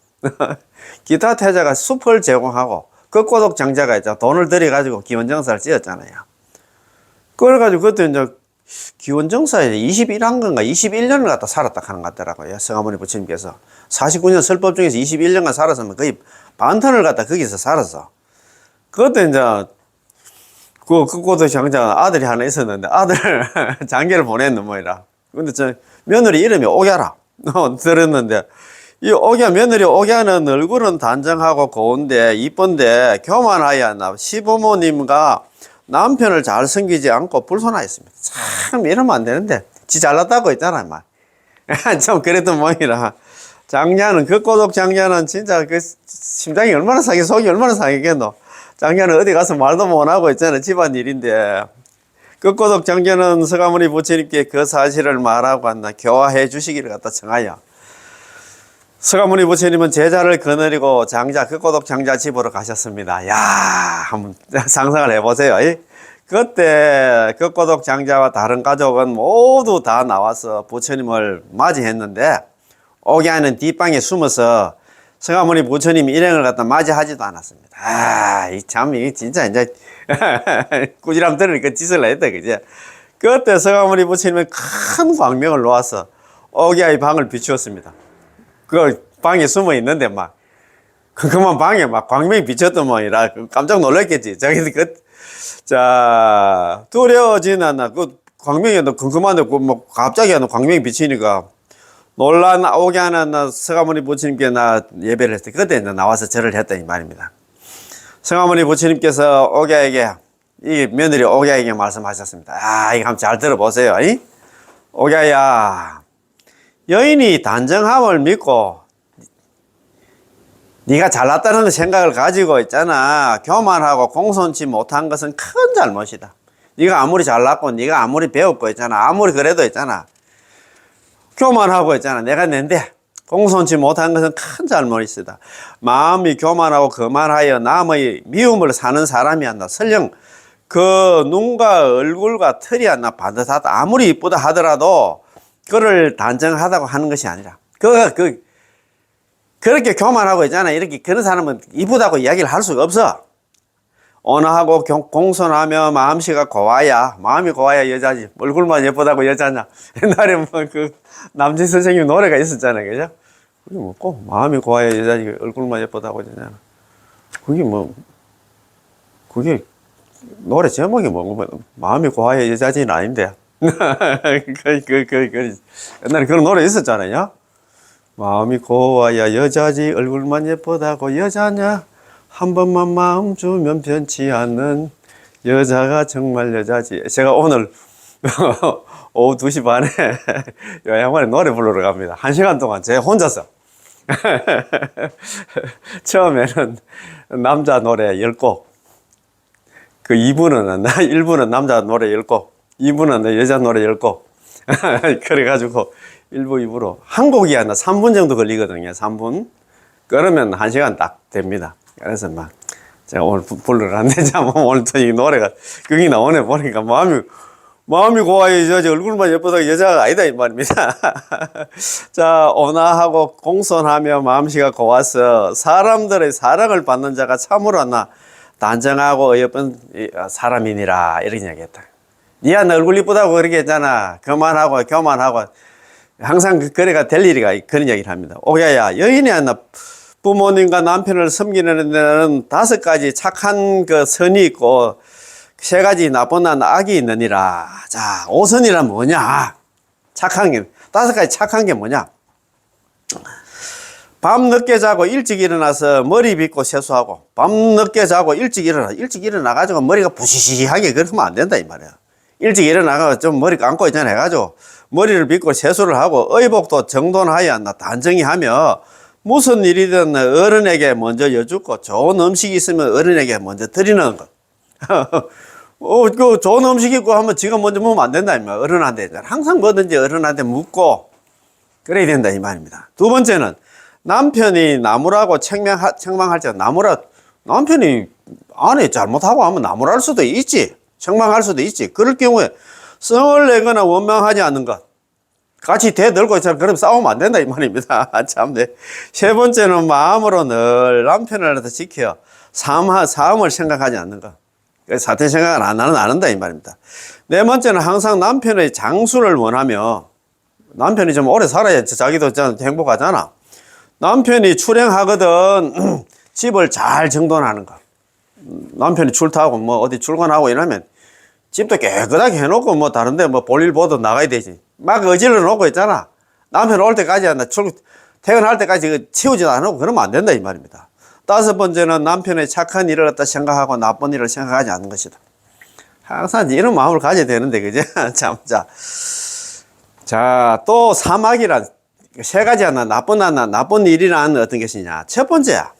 기타 태자가 숲을 제공하고 극고독 장자가 있잖아. 돈을 들여가지고 기원정사를 지었잖아요. 그래가지고 그때 이제 기원정사에 21한건가 21년을 갖다 살았다 하는 것 같더라고요. 서가모니 부처님께서 49년 설법 중에서 21년간 살았으면 거의 반턴을 갖다 거기서 살았어. 그때 이제 그 극고독 장자가 아들이 하나 있었는데 아들 장계를 보냈는 뭐이라. 근데 저 며느리 이름이 옥야라. 들었는데 이 며느리 옥야는 얼굴은 단정하고 고운데 이쁜데 교만하여 시부모님과 남편을 잘 섬기지 않고 불손하였습니다. 참 이러면 안 되는데 지 잘났다고 있잖아 막. 좀 그랬던 모양이라. 장자는 극고독 장자는 진짜 그 심장이 얼마나 속이 얼마나 상했겠노. 장자는 어디 가서 말도 못하고 있잖아. 집안일인데. 극고독 장자는 서가모니 부처님께 그 사실을 말하고 교화해 주시기를 갖다 청하여. 서가모니 부처님은 제자를 거느리고 극고독 장자 집으로 가셨습니다. 야, 한번 상상을 해보세요. 그때 극고독 장자와 다른 가족은 모두 다 나와서 부처님을 맞이했는데, 옥야는 뒷방에 숨어서 서가모니 부처님 일행을 갖다 맞이하지도 않았습니다. 이 진짜 이제 꾸지람 들으니까 짓을 했다, 그제? 그때 서가모니 부처님은 큰 광명을 놓아서 옥야의 방을 비추었습니다. 그 방에 숨어 있는데 그만 방에 광명이 비쳤던 모양이라 깜짝 놀랐겠지. 두려워진 그 광명이 궁금한데 갑자기 광명이 비치니까 놀란 옥야는 서가모니 부처님께 예배를 했을 때 그때 나와서 절을 했다 이 말입니다. 서가모니 부처님께서 옥야에게 이 며느리 옥야에게 말씀하셨습니다. 이거 한번 잘 들어보세요. 옥야야, 여인이 단정함을 믿고 네가 잘났다는 생각을 가지고 있잖아. 교만하고 공손치 못한 것은 큰 잘못이다. 네가 아무리 잘났고 네가 아무리 배웠고 있잖아. 아무리 그래도 있잖아. 교만하고 있잖아. 내가 낸데 공손치 못한 것은 큰 잘못이다. 마음이 교만하고 거만하여 남의 미움을 사는 사람이 설령 그 눈과 얼굴과 털이 반듯하다. 아무리 이쁘다 하더라도 그를 단정하다고 하는 것이 아니라 그렇게 교만하고 있잖아. 이렇게 그런 사람은 이쁘다고 이야기를 할 수가 없어. 온화하고 공손하며 마음씨가 고와야, 마음이 고와야 여자지. 얼굴만 예쁘다고 여자냐. 옛날에 뭐 그 남진 선생님 노래가 있었잖아요. 그죠? 그게 뭐 꼭 마음이 고와야 여자지. 얼굴만 예쁘다고 여자냐. 그게 뭐, 그게 노래 제목이 뭐, 마음이 고와야 여자지는 아닌데. 옛날에 그런 노래 있었잖아요. 마음이 고와야 여자지. 얼굴만 예쁘다고 여자냐. 한 번만 마음 주면 변치 않는 여자가 정말 여자지. 제가 오늘 오후 2시 반에 요 양반이 노래 부르러 갑니다. 1시간 동안 제 혼자서. 처음에는 남자 노래 10곡. 그 1부는 남자 노래 10곡. 2부는 여자 노래 10곡. 그래가지고 1부, 2부로. 한 곡이 한 3분 정도 걸리거든요. 3분. 그러면 1시간 딱 됩니다. 그래서 막 제가 오늘 부르러 갔는데 참 오늘 또 이 노래가 그게 나오네 보니까 마음이 고와야 여자지 얼굴만 예쁘다고 여자가 아니다 이 말입니다. 자, 온화하고 공손하며 마음씨가 고와서 사람들의 사랑을 받는 자가 참으로 단정하고 어여쁜 사람이니라 이런 이야기했다. 니야 너 얼굴 이쁘다고 그렇게 했잖아. 그만하고 교만하고 항상 그래가 될 일이가 그런 이야기를 합니다. 오야야 여인이 부모님과 남편을 섬기는 데는 5가지 착한 그 선이 있고 3가지 나쁜 악이 있느니라. 자, 5선이란 뭐냐? 착한 게 5가지 착한 게 뭐냐? 밤 늦게 자고 일찍 일어나서 머리 빗고 세수하고, 밤 늦게 자고 일찍 일어나가지고 머리가 부시시하게 그러면 안 된다 이 말이야. 일찍 일어나가 좀 머리 감고 있잖아 해가지고 머리를 빗고 세수를 하고 의복도 정돈하여 단정히 하며 무슨 일이든 어른에게 먼저 여쭙고 좋은 음식이 있으면 어른에게 먼저 드리는 것. 그 좋은 음식 있고 하면 지가 먼저 먹으면 안 된다 이 말. 어른한테 항상 뭐든지 어른한테 묻고 그래야 된다 이 말입니다. 2번째는 남편이 나무라고 책망할 때 남편이 아내 잘못하고 하면 나무랄 수도 있지. 책망할 수도 있지. 그럴 경우에 성을 내거나 원망하지 않는 것. 같이 대들고 있잖아. 그럼 싸우면 안 된다 이 말입니다. 참네. 3번째는 마음으로 늘 남편을 지켜 사음을 생각하지 않는 것. 사태 생각을 안 한다 이 말입니다. 4번째는 항상 남편의 장수를 원하며 남편이 좀 오래 살아야지 자기도 행복하잖아. 남편이 출행하거든 집을 잘 정돈하는 것. 남편이 출타하고 뭐 어디 출근하고 이러면 집도 깨끗하게 해놓고 뭐 다른데 뭐 볼일 보도 나가야 되지. 막 어질러 놓고 있잖아. 남편 올 때까지 퇴근할 때까지 치우지도 않고 그러면 안 된다 이 말입니다. 5번째는 남편의 착한 일을 갖다 생각하고 나쁜 일을 생각하지 않는 것이다. 항상 이런 마음을 가져야 되는데 그죠? 참, 자, 또 사막이란 3가지 나쁜 일이란 어떤 것이냐. 첫 번째야.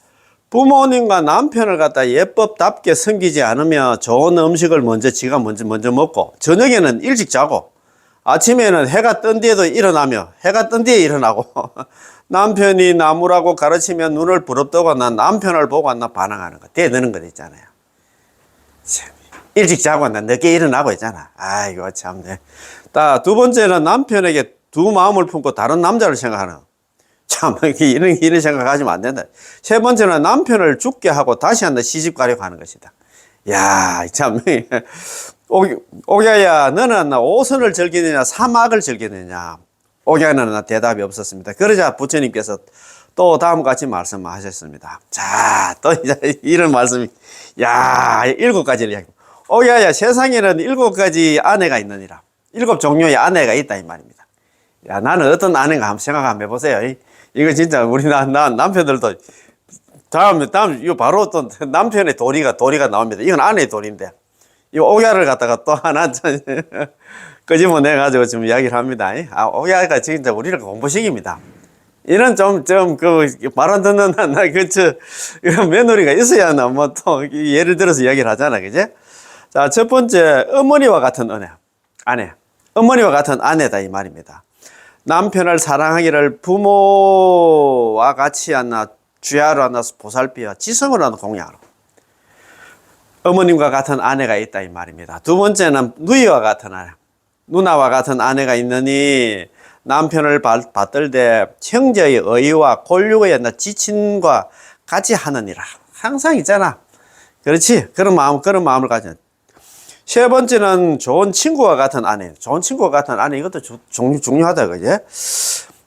부모님과 남편을 갖다 예법답게 섬기지 않으며 좋은 음식을 지가 먼저 먹고 저녁에는 일찍 자고 아침에는 해가 뜬 뒤에도 일어나며 해가 뜬 뒤에 일어나고 남편이 나무라고 가르치면 눈을 부릅뜨고 남편을 보고 반항하는 거 대드는 것 있잖아요. 참, 일찍 자고 늦게 일어나고 있잖아. 아이고 참네. 2번째는 남편에게 두 마음을 품고 다른 남자를 생각하는 참 이런 생각하시면 안 된다. 3번째는 남편을 죽게 하고 다시 한번 시집 가려고 하는 것이다. 야, 참 옥야야 너는 5선을 즐기느냐 사막을 즐기느냐. 옥야는 대답이 없었습니다. 그러자 부처님께서 또 다음과 같이 말씀하셨습니다. 자, 또 이런 말씀이 7가지를 이야기. 옥야야 세상에는 7가지 아내가 있느니라. 7종류의 아내가 있다 이 말입니다. 야, 나는 어떤 아내가 한번 생각 한번 해보세요. 이거 진짜 우리 남편들도 다음 이거 바로 또 남편의 도리가 나옵니다. 이건 아내의 도리인데 이 옥야를 갖다가 또 하나 끄집어내가지고 지금 이야기를 합니다. 옥야가 진짜 우리를 공부식입니다. 이런 말 안 듣는 이런 며느리가 있어야 뭐 또 예를 들어서 이야기를 하잖아, 그제? 자, 첫 번째 어머니와 같은 아내, 어머니와 같은 아내다 이 말입니다. 남편을 사랑하기를 부모와 같이 주야로 보살피어 지성으로 공양하고 어머님과 같은 아내가 있다 이 말입니다. 2번째는 누나와 같은 아내가 있느니 남편을 받들 때 형제의 의와 권력의 지친과 같이 하느니라. 항상 있잖아. 그렇지. 그런 마음을 가져. 세 번째는 좋은 친구와 같은 아내. 좋은 친구와 같은 아내, 이것도 중요하다, 그지?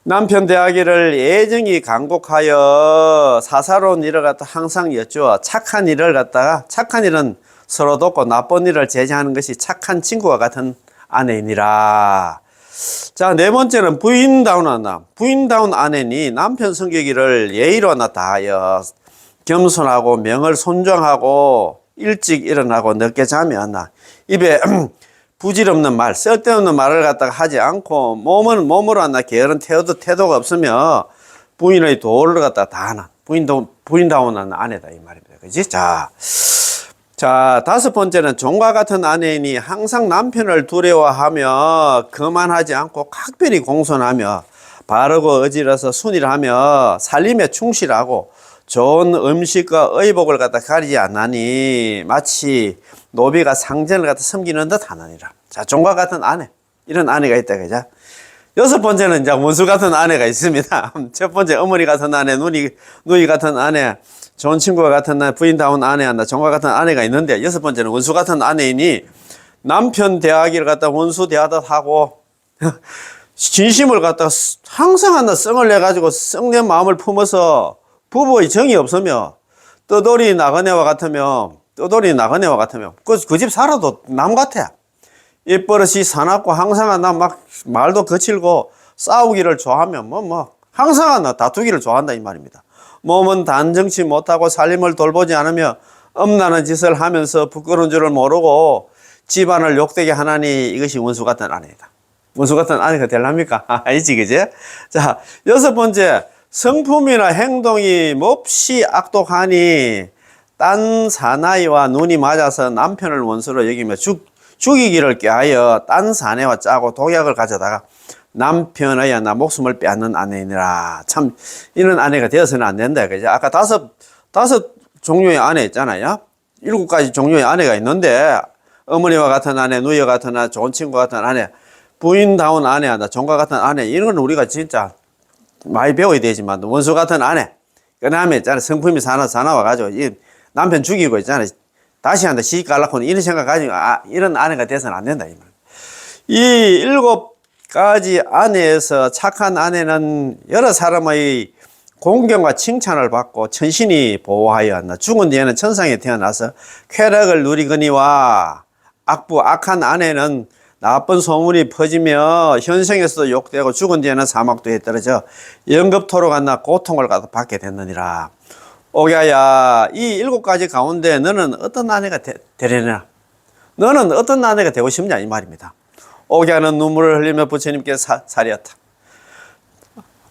남편 대하기를 애정이 간곡하여 사사로운 일을 갖다 항상 여쭈어 착한 일을 갖다가, 착한 일은 서로 돕고 나쁜 일을 제지하는 것이 착한 친구와 같은 아내이니라. 자, 네 번째는 부인다운 아내. 부인다운 아내니 남편 성격이를 예의로 다하여 겸손하고 명을 존중하고 일찍 일어나고 늦게 자면 입에 부질없는 말, 쓸데없는 말을 갖다가 하지 않고 몸으로 게으른 태도가 없으며 부인의 도를 갖다가 다하는 부인다운 아내다 이 말입니다. 그지? 자, 다섯 번째는 종과 같은 아내이니 항상 남편을 두려워하며 거만하지 않고 각별히 공손하며 바르고 어지러서 순일하며 살림에 충실하고 좋은 음식과 의복을 갖다 가리지 않나니 마치 노비가 상전을 갖다 섬기는 듯 하느니라. 자, 종과 같은 아내, 이런 아내가 있다, 그죠? 여섯 번째는 이제 원수 같은 아내가 있습니다. 첫 번째 어머니 같은 아내, 누이 같은 아내, 좋은 친구와 같은 부인다운 아내, 종과 같은 아내가 있는데, 여섯 번째는 원수 같은 아내이니 남편 대하기를 갖다 원수 대하듯 하고 진심을 갖다가 항상 썽을 내가지고 썩낸 마음을 품어서 부부의 정이 없으며 떠돌이 나그네와 같으며 그 집 살아도 남 같아. 입버릇이 사납고 항상 막 말도 거칠고 싸우기를 좋아하며 항상 다투기를 좋아한다 이 말입니다. 몸은 단정치 못하고 살림을 돌보지 않으며 엄나는 짓을 하면서 부끄러운 줄을 모르고 집안을 욕되게 하나니 이것이 원수 같은 아내이다. 원수 같은 아내가 되랍니까? 아니지, 그지? 자, 여섯 번째, 성품이나 행동이 몹시 악독하니 딴 사나이와 눈이 맞아서 남편을 원수로 여기며 죽이기를 꾀하여 딴 사내와 짜고 독약을 가져다가 남편의 목숨을 빼앗는 아내이니라. 참, 이런 아내가 되어서는 안 된다. 그죠? 아까 다섯 종류의 아내 있잖아요. 7가지 종류의 아내가 있는데, 어머니와 같은 아내, 누이와 같은 아내, 좋은 친구 같은 아내, 부인다운 아내, 종과 같은 아내, 이런 건 우리가 진짜 많이 배워야 되지만, 원수 같은 아내, 그 다음에 있잖아, 성품이 사나워가지고, 이 남편 죽이고 있잖아. 다시 한다, 시집 갈라고 이런 생각 가지고, 이런 아내가 돼서는 안 된다, 이 말. 이 7가지 아내에서 착한 아내는 여러 사람의 공경과 칭찬을 받고 천신이 보호하여 죽은 뒤에는 천상에 태어나서 쾌락을 누리거니와 악한 아내는 나쁜 소문이 퍼지며 현생에서도 욕되고 죽은 뒤에는 사막도에 떨어져 영겁토록 고통을 받게 됐느니라. 오갸야, 이 7가지 가운데 너는 어떤 아내가 되려나? 너는 어떤 아내가 되고 싶냐 이 말입니다. 오갸는 눈물을 흘리며 부처님께 살이었다.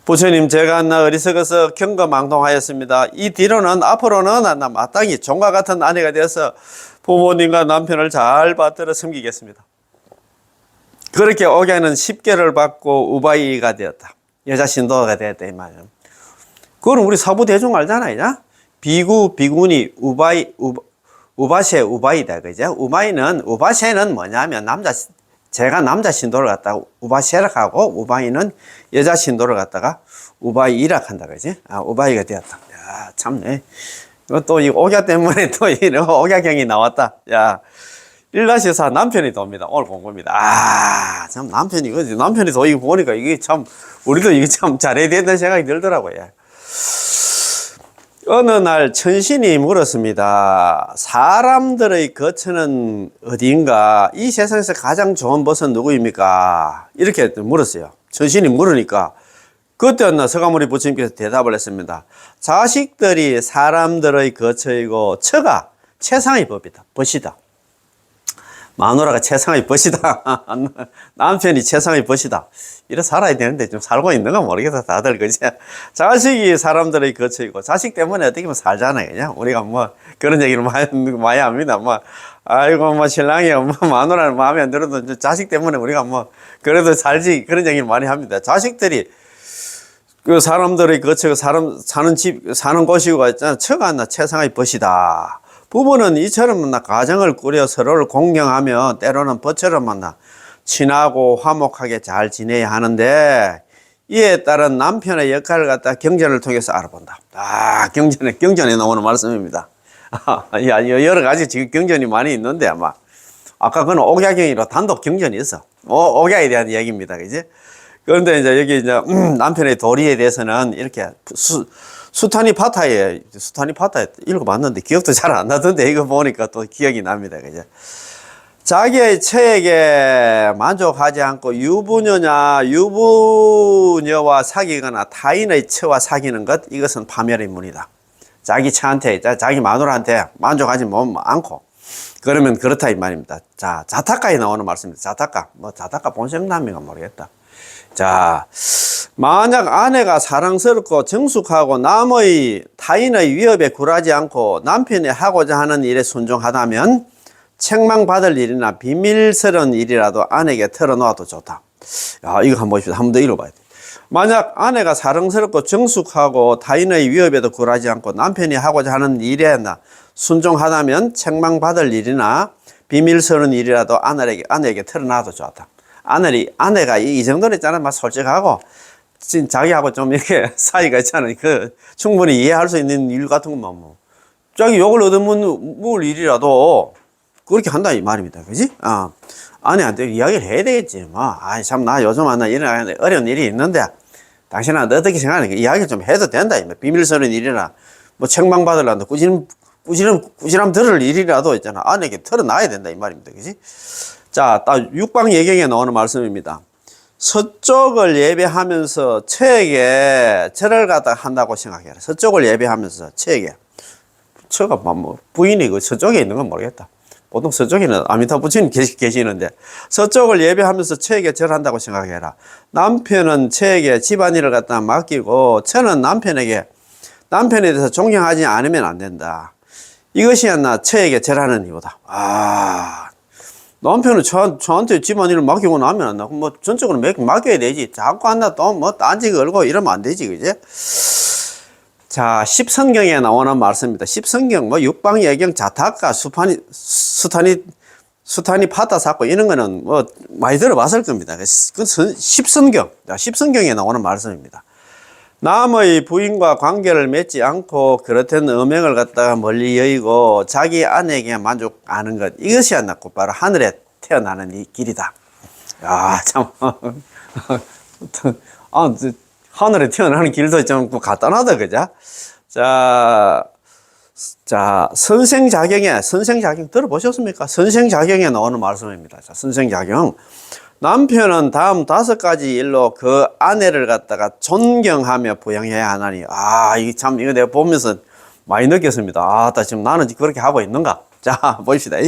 부처님, 제가 어리석어서 경거망동하였습니다. 이 뒤로는 앞으로는 마땅히 종과 같은 아내가 되어서 부모님과 남편을 잘 받들어 섬기겠습니다. 그렇게 오갸는 10계를 받고 우바이가 되었다. 여자 신도가 되었다 이 말이야. 그건 우리 사부대중 알잖아요. 비구, 비구니, 우바세, 우바이다. 그죠? 우바세는 뭐냐면 제가 남자 신도를 갖다가 우바세락 하고 우바이는 여자 신도를 갖다가 우바이락 한다. 그지? 우바이가 되었다. 야, 참네. 이것도 이 오갸 때문에 또 이런 오갸경이 나왔다. 야. 1-4 남편이 돕니다. 오늘 공부입니다. 참 남편이 도 이거 보니까 이게 참 우리도 이게 참 잘해야 된다는 생각이 들더라고요. 어느 날 천신이 물었습니다. 사람들의 거처는 어디인가? 이 세상에서 가장 좋은 벗은 누구입니까? 이렇게 물었어요. 천신이 물으니까 그때 서가모니 부처님께서 대답을 했습니다. 자식들이 사람들의 거처이고 처가 최상의 벗이다. 마누라가 최상의 벗이다. 남편이 최상의 벗이다. 이래 살아야 되는데 좀 살고 있는가 모르겠다. 다들 그지? 자식이 사람들의 거처이고 자식 때문에 어떻게 보면 살잖아요. 그냥 우리가 그런 얘기를 많이 합니다. 아이고 신랑이 마누라는 마음에 안 들어도 자식 때문에 우리가 그래도 살지 그런 얘기를 많이 합니다. 자식들이 그 사람들의 거처가 사는 곳이고 있잖아. 처가 최상의 벗이다. 부부는 이처럼 가정을 꾸려 서로를 공경하며 때로는 벗처럼 친하고 화목하게 잘 지내야 하는데 이에 따른 남편의 역할을 갖다 경전을 통해서 알아본다. 경전에 나오는 말씀입니다. 야, 여러 가지 지금 경전이 많이 있는데 아마 아까 그건 옥야경이라 단독 경전이 있어. 옥야에 대한 이야기입니다. 그지? 그런데 이제 여기 이제 남편의 도리에 대해서는 이렇게 수타니파타에 읽어봤는데 기억도 잘 안 나던데 이거 보니까 또 기억이 납니다. 그죠? 자기의 처에게 만족하지 않고 유부녀와 사귀거나 타인의 처와 사귀는 것, 이것은 파멸의 문이다. 자기 처한테, 자기 마누라한테 만족하지 않고 그러면 그렇다 이 말입니다. 자, 자타카에 나오는 말씀입니다. 자타카 본성남인가 모르겠다. 자, 만약 아내가 사랑스럽고 정숙하고 타인의 위협에 굴하지 않고 남편이 하고자 하는 일에 순종하다면 책망받을 일이나 비밀스러운 일이라도 아내에게 털어놓아도 좋다. 야, 이거 한번 봅시다. 한 번 더 읽어봐야 돼. 만약 아내가 사랑스럽고 정숙하고 타인의 위협에도 굴하지 않고 남편이 하고자 하는 일에나 순종하다면 책망받을 일이나 비밀스러운 일이라도 아내에게 털어놔도 좋다. 아내가 이 정도로 있잖아. 막 솔직하고, 자기하고 좀 이렇게 사이가 있잖아. 충분히 이해할 수 있는 일 같은 것만 자기 욕을 얻어먹을 일이라도 그렇게 한다 이 말입니다. 그지? 아내한테 이야기를 해야 되겠지. 참, 나 요즘 이런 어려운 일이 있는데, 당신한테 어떻게 생각하냐. 이야기를 좀 해도 된다. 비밀스러운 일이나, 책망받으려는데 꾸지람 들을 일이라도 있잖아. 아내에게 털어놔야 된다 이 말입니다. 그지? 자, 딱 육방 예경에 나오는 말씀입니다. 서쪽을 예배하면서 처에게 절을 갖다 한다고 생각해라. 서쪽을 예배하면서 처에게. 처가 부인이 서쪽에 있는 건 모르겠다. 보통 서쪽에는 아미타 부처님 계시는데 서쪽을 예배하면서 처에게 절한다고 생각해라. 남편은 처에게 집안일을 갖다 맡기고 처는 남편에 대해서 존경하지 않으면 안 된다. 이것이 처에게 절하는 이유다. 남편은 저한테 집안일을 맡기고 나면 안 나고 전적으로 맡겨야 되지. 자꾸 또 딴지 걸고 이러면 안 되지. 그지? 자, 십성경에 나오는 말씀입니다. 십성경, 육방예경, 자타카, 수타니파타 사고 이런 거는 많이 들어봤을 겁니다. 그건 십성경, 십성경에 나오는 말씀입니다. 남의 부인과 관계를 맺지 않고 그렇다는 음행을 갖다가 멀리 여의고 자기 아내에게 만족하는 것, 이것이 곧바로 하늘에 태어나는 이 길이다. 야, 참. 하늘에 태어나는 길도 좀 간단하다, 그죠? 자, 선생자경 들어보셨습니까? 선생자경에 나오는 말씀입니다. 자, 선생자경. 남편은 다음 5가지 일로 그 아내를 갖다가 존경하며 부양해야 하나니. 이거 내가 보면서 많이 느꼈습니다. 지금 나는 그렇게 하고 있는가? 자, 봅시다.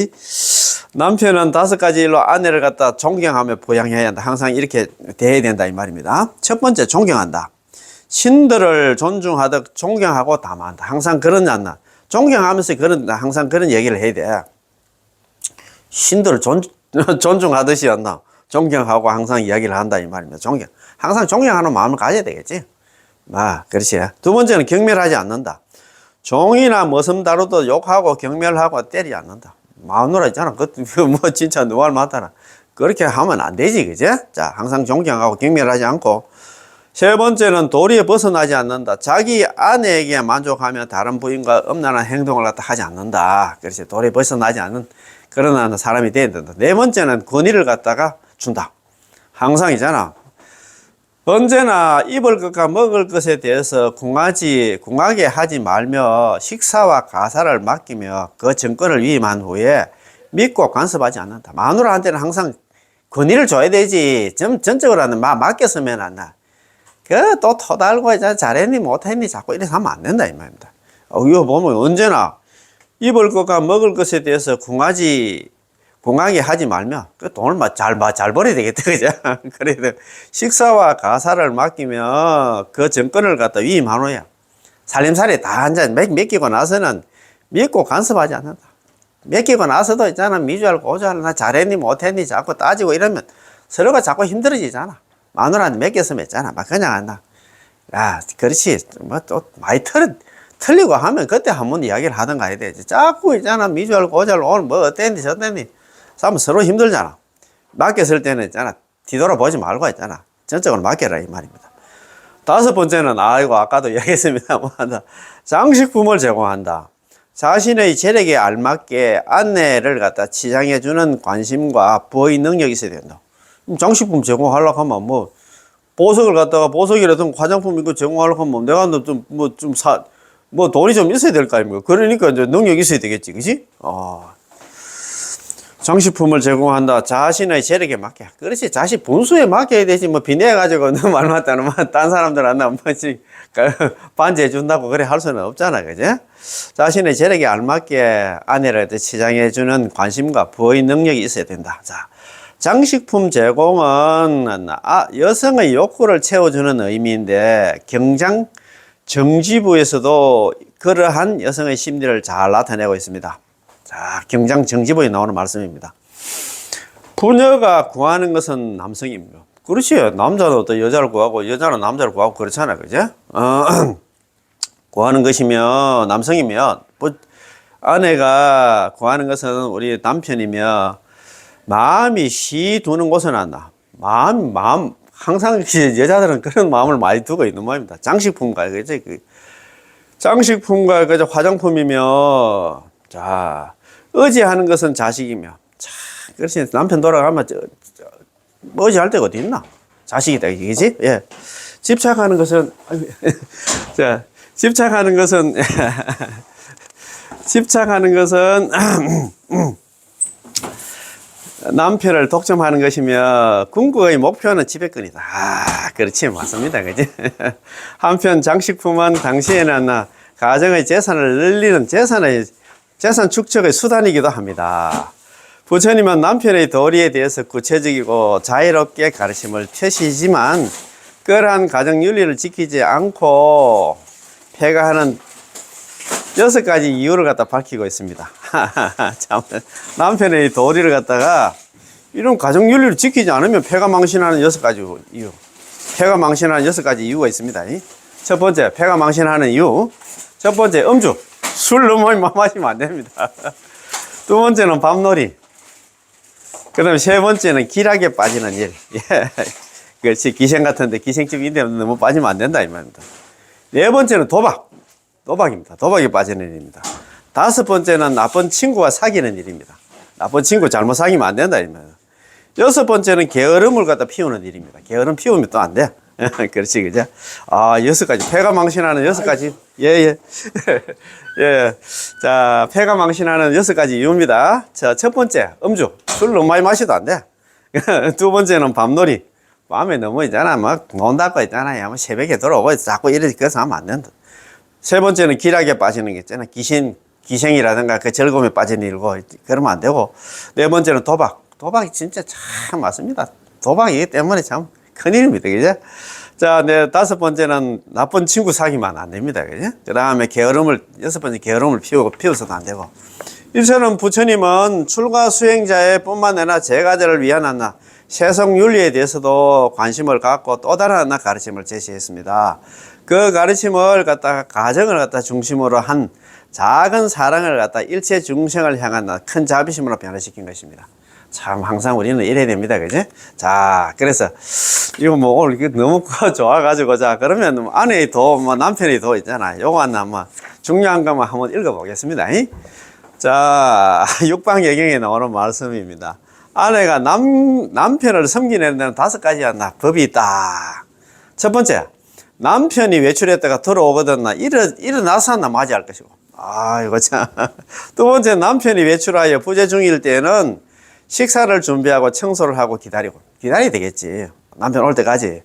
남편은 5가지 일로 아내를 갖다 존경하며 부양해야 한다. 항상 이렇게 대해야 된다 이 말입니다. 첫 번째, 존경한다. 신들을 존중하듯 존경하고 담아한다. 항상 존경하면서 항상 그런 얘기를 해야 돼. 신들을 존중하듯이 존경하고 항상 이야기를 한다 이 말입니다. 항상 존경하는 마음을 가져야 되겠지. 그렇지. 두 번째는 경멸하지 않는다. 종이나 머슴 다루도 욕하고 경멸하고 때리지 않는다. 마누라 있잖아. 진짜 누가 많다나. 그렇게 하면 안 되지, 그지? 자, 항상 존경하고 경멸하지 않고. 세 번째는 도리에 벗어나지 않는다. 자기 아내에게 만족하며 다른 부인과 음란한 행동을 갖다 하지 않는다. 그렇지. 도리에 벗어나지 않는 그런 사람이 돼야 된다. 네 번째는 권위를 갖다가 준다. 항상 있잖아. 언제나 입을 것과 먹을 것에 대해서 궁하게 하지 말며 식사와 가사를 맡기며 그 정권을 위임한 후에 믿고 간섭하지 않는다. 마누라한테는 항상 권위를 줘야 되지. 전적으로 맡겼으면 안 나. 또 토달고 잘했니 못했니 자꾸 이래서 하면 안 된다 이 말입니다. 이거 보면 언제나 입을 것과 먹을 것에 대해서 궁하게 하지 말며 그 돈을 잘 벌어야 되겠다. 그죠? 그래도 식사와 가사를 맡기며 그 정권을 갖다 위임한 후에 살림살이 다 맡기고 나서는 믿고 간섭하지 않는다. 맡기고 나서도 있잖아. 미주알 고주알 나 잘했니 못했니 자꾸 따지고 이러면 서로가 자꾸 힘들어지잖아. 마누라한테 맡겼으면 있잖아. 그냥 한다. 그렇지. 또 많이 틀리고 하면 그때 한번 이야기를 하던가 해야 되지. 자꾸 있잖아. 미주알 고주알 오늘 어땠니 저땠니. 싸면 서로 힘들잖아. 맡겼을 때는 있잖아. 뒤돌아보지 말고 있잖아. 전적으로 맡겨라 이 말입니다. 5번째는 아까도 이야기했습니다. 장식품을 제공한다. 자신의 재력에 알맞게 아내를 갖다 치장해주는 관심과 보의 능력이 있어야 된다. 장식품 제공하려고 하면 뭐, 보석을 갖다가 보석이라든 화장품 이거 제공하려고 하면 내가 뭐 돈이 좀 있어야 될 거 아닙니까? 그러니까 이제 능력이 있어야 되겠지, 그지? 장식품을 제공한다. 자신의 재력에 맞게. 그렇지. 자신 분수에 맡겨야 되지. 뭐, 비내가지고 너 말 맞다는 말, 딴 사람들한테 한 번씩 반지해준다고 그래 할 수는 없잖아. 그지? 자신의 재력에 알맞게 아내를 치장해주는 관심과 보의 능력이 있어야 된다. 자, 장식품 제공은 여성의 욕구를 채워주는 의미인데, 경장 정지부에서도 그러한 여성의 심리를 잘 나타내고 있습니다. 자, 경장 정지부에 나오는 말씀입니다. 부녀가 구하는 것은 남성입니다. 그렇지. 남자도 또 여자를 구하고, 여자는 남자를 구하고, 그렇잖아. 그죠? 구하는 것이면, 남성이면, 아내가 구하는 것은 우리 남편이면, 마음이 시 두는 곳은 안다. 항상 여자들은 그런 마음을 많이 두고 있는 모양입니다. 장식품과, 그죠? 장식품과, 그죠? 화장품이면, 자, 의지하는 것은 자식이며, 자, 그렇지. 남편 돌아가면, 의지할 데가 어디 있나? 자식이다, 이게지? 예. 집착하는 것은, 자, 집착하는 것은, 남편을 독점하는 것이며, 궁극의 목표는 지배권이다. 그렇지. 맞습니다. 그지? 한편 장식품은 당시에는 가정의 재산을 늘리는 재산 축적의 수단이기도 합니다. 부처님은 남편의 도리에 대해서 구체적이고 자유롭게 가르침을 펴시지만 그러한 가정 윤리를 지키지 않고 폐가하는 6가지 이유를 갖다 밝히고 있습니다. 참, 남편의 도리를 갖다가 이런 가정 윤리를 지키지 않으면 폐가 망신하는 6가지 이유. 폐가 망신하는 6가지 이유가 있습니다. 첫 번째, 폐가 망신하는 이유. 첫 번째, 음주. 술 너무 많이 마시면 안 됩니다. 두 번째는 밤놀이. 그 다음에 세 번째는 기락에 빠지는 일. 예. 그렇지. 기생 같은데 기생집인데 너무 빠지면 안 된다, 이 말입니다. 네 번째는 도박입니다. 도박에 빠지는 일입니다. 다섯 번째는 나쁜 친구와 사귀는 일입니다. 나쁜 친구 잘못 사귀면 안 된다, 이 말입니다. 여섯 번째는 게으름을 갖다 피우는 일입니다. 게으름 피우면 또 안 돼. 그렇지, 그죠? 6가지. 폐가 망신하는 6가지. 예. 예. 자, 폐가 망신하는 6가지 이유입니다. 자, 첫 번째, 음주. 술 너무 많이 마셔도 안 돼. 두 번째는 밤놀이. 밤에 너무 있잖아. 막 논다고 있잖아. 뭐 새벽에 들어오고 자꾸 이렇게 그래서 하면 안 된다. 세 번째는 기락에 빠지는 게 있잖아. 기생이라든가 그 즐거움에 빠지는 일고, 그러면 안 되고. 네 번째는 도박. 도박이 진짜 참 맞습니다. 도박이기 때문에 참 큰일입니다. 그죠? 자, 네, 다섯 번째는 나쁜 친구 사귀면 안 됩니다. 그죠? 그 다음에 여섯 번째 게으름을 피워서도 안 되고. 일처럼 부처님은 출가 수행자의 뿐만 아니라 제가자를 위한 세속 윤리에 대해서도 관심을 갖고 또 다른 가르침을 제시했습니다. 그 가르침을 갖다가 가정을 갖다 중심으로 한 작은 사랑을 갖다 일체 중생을 향한 큰 자비심으로 변화시킨 것입니다. 참 항상 우리는 이래야 됩니다. 그지? 자, 그래서 이거 뭐 오늘 이게 너무 좋아가지고 자, 그러면 아내의 도, 남편의 도 있잖아. 요거 하나 중요한 것만 한번 읽어보겠습니다. 자, 육방예경에 나오는 말씀입니다. 아내가 남편을 섬기는 데는 5가지 법이 있다. 첫 번째, 남편이 외출했다가 들어오거든 일어나서 맞이할 것이고. 이거 참. 두 번째, 남편이 외출하여 부재 중일 때는 식사를 준비하고 청소를 하고 기다려야 되겠지. 남편 올 때까지.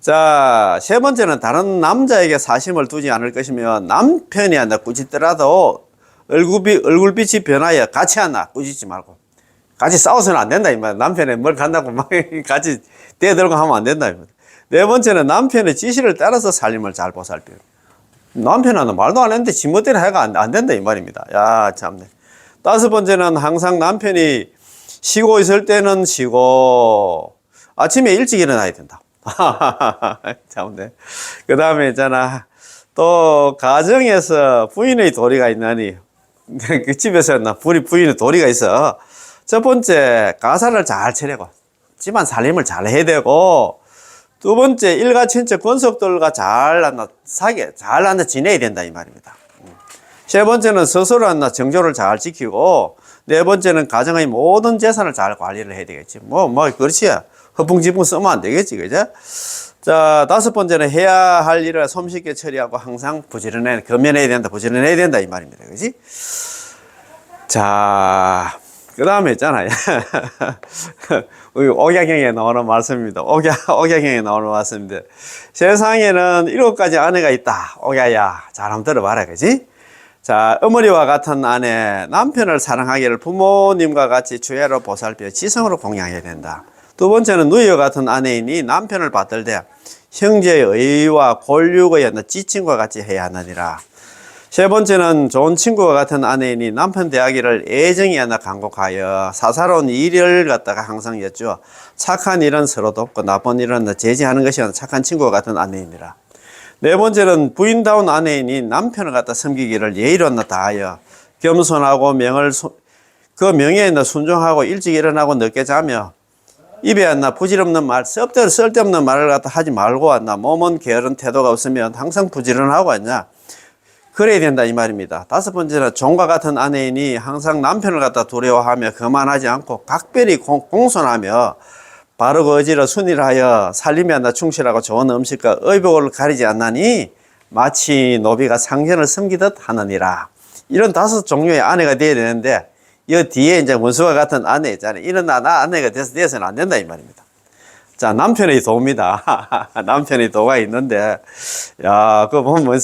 자, 세 번째는 다른 남자에게 사심을 두지 않을 것이며 남편이 꾸짖더라도 얼굴빛이 변하여 같이 꾸짖지 말고. 같이 싸워서는 안 된다, 이 말. 남편이 뭘 간다고 막 같이 대들고 하면 안 된다, 이 말. 네 번째는 남편의 지시를 따라서 살림을 잘 보살펴. 남편은 말도 안 했는데 지멋대로 해가 안 된다, 이 말입니다. 야, 참네. 다섯 번째는 항상 남편이 쉬고 있을 때는 쉬고, 아침에 일찍 일어나야 된다. 참네. 그 다음에 있잖아. 또, 가정에서 부인의 도리가 있나니, 그 집에서 부인의 도리가 있어. 첫 번째, 가사를 잘 차리고, 집안 살림을 잘 해야 되고, 두 번째, 일가 친척 권속들과 잘 지내야 된다, 이 말입니다. 세 번째는 스스로 정조를 잘 지키고, 네 번째는 가정의 모든 재산을 잘 관리를 해야 되겠지. 그렇지. 허풍지풍 쓰면 안 되겠지. 그죠? 자, 다섯 번째는 해야 할 일을 손쉽게 처리하고 항상 근면해야 된다, 부지런해야 된다, 이 말입니다. 그지? 자, 그 다음에 있잖아요. 옥야경에 나오는 말씀입니다. 옥야경에 나오는 말씀인데, 세상에는 7가지 아내가 있다. 옥야야, 잘 한번 들어봐라. 그지? 자, 어머니와 같은 아내, 남편을 사랑하기를 부모님과 같이 주야로 보살펴 지성으로 공양해야 된다. 두 번째는 누이와 같은 아내이니 남편을 받들 때 형제의 의와 골육의 지친과 같이 해야 하느니라. 세 번째는 좋은 친구와 같은 아내이니 남편 대하기를 애정이 하나 간곡하여 사사로운 일을 갖다가 항상 여쭈어 착한 일은 서로 돕고 나쁜 일은 제지하는 것이 착한 친구와 같은 아내이니라. 네 번째는 부인다운 아내이니 남편을 갖다 섬기기를 예의로 다하여 겸손하고 그 명예에 순종하고 일찍 일어나고 늦게 자며 입에 부질없는 말, 쓸데없는 말을 갖다 하지 말고 몸은 게으른 태도가 없으면 항상 부지런하고 그래야 된다 이 말입니다. 다섯 번째는 종과 같은 아내이니 항상 남편을 갖다 두려워하며 거만하지 않고 각별히 공손하며 바르고 의지로 순일하여 살림에 충실하고 좋은 음식과 의복을 가리지 않나니 마치 노비가 상전을 섬기듯 하느니라. 이런 다섯 종류의 아내가 되어야 되는데 이 뒤에 이제 원수와 같은 아내 있잖아요. 이런 아내가 돼서는 안 된다 이 말입니다. 자, 남편의 도입니다. 남편의 도가 있는데, 야, 그거 보면,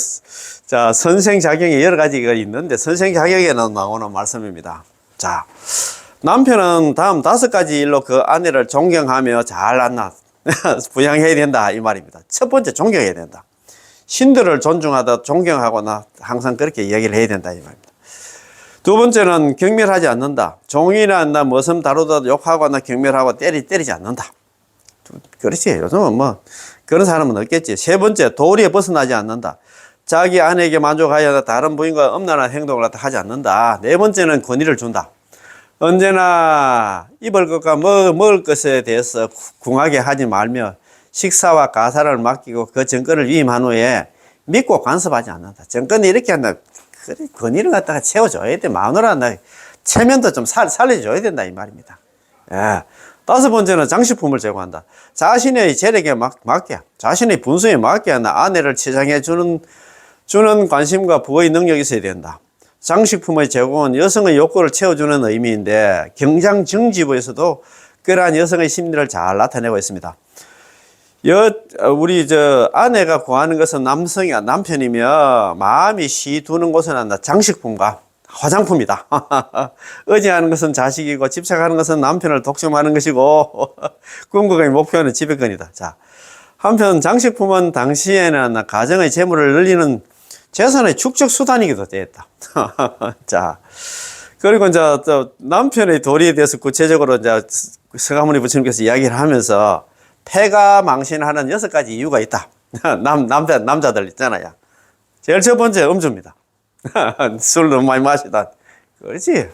자, 선생 자격이 여러 가지가 있는데, 선생 자격에는 나오는 말씀입니다. 자, 남편은 다음 5가지 일로 그 아내를 존경하며 잘 부양해야 된다, 이 말입니다. 첫 번째, 존경해야 된다. 신들을 존중하다, 존경하거나 항상 그렇게 이야기를 해야 된다, 이 말입니다. 두 번째는 경멸하지 않는다. 종이나 머슴 다루다 욕하거나 경멸하고 때리지 않는다. 그렇지. 요즘은 그런 사람은 없겠지. 세 번째, 도리에 벗어나지 않는다. 자기 아내에게 만족하여 다른 부인과 엄란한 행동을 하지 않는다. 네 번째는 권위를 준다. 언제나 입을 것과 먹을 것에 대해서 궁하게 하지 말며 식사와 가사를 맡기고 그 정권을 위임한 후에 믿고 간섭하지 않는다. 정권이 이렇게 한다. 그래, 권위를 갖다가 채워줘야 돼. 마누라, 체면도 좀 살려줘야 된다. 이 말입니다. 예. 다섯 번째는 장식품을 제공한다. 자신의 재력에 맞게, 자신의 분수에 맞게 아내를 치장해 주는 관심과 부의 능력이 있어야 된다. 장식품의 제공은 여성의 욕구를 채워주는 의미인데 경장정지부에서도 그러한 여성의 심리를 잘 나타내고 있습니다. 우리 아내가 구하는 것은 남편이며 마음이 시두는 곳은 장식품과 화장품이다. 의지하는 것은 자식이고 집착하는 것은 남편을 독점하는 것이고 궁극의 목표는 지배권이다. 자, 한편 장식품은 당시에는 가정의 재물을 늘리는 재산의 축적 수단이기도 했다. 자, 그리고 남편의 도리에 대해서 구체적으로 서가모니 부처님께서 이야기를 하면서 폐가 망신하는 6가지 이유가 있다. 남자들 있잖아요. 제일 첫 번째 음주입니다. 술 너무 많이 마시다. 그렇지.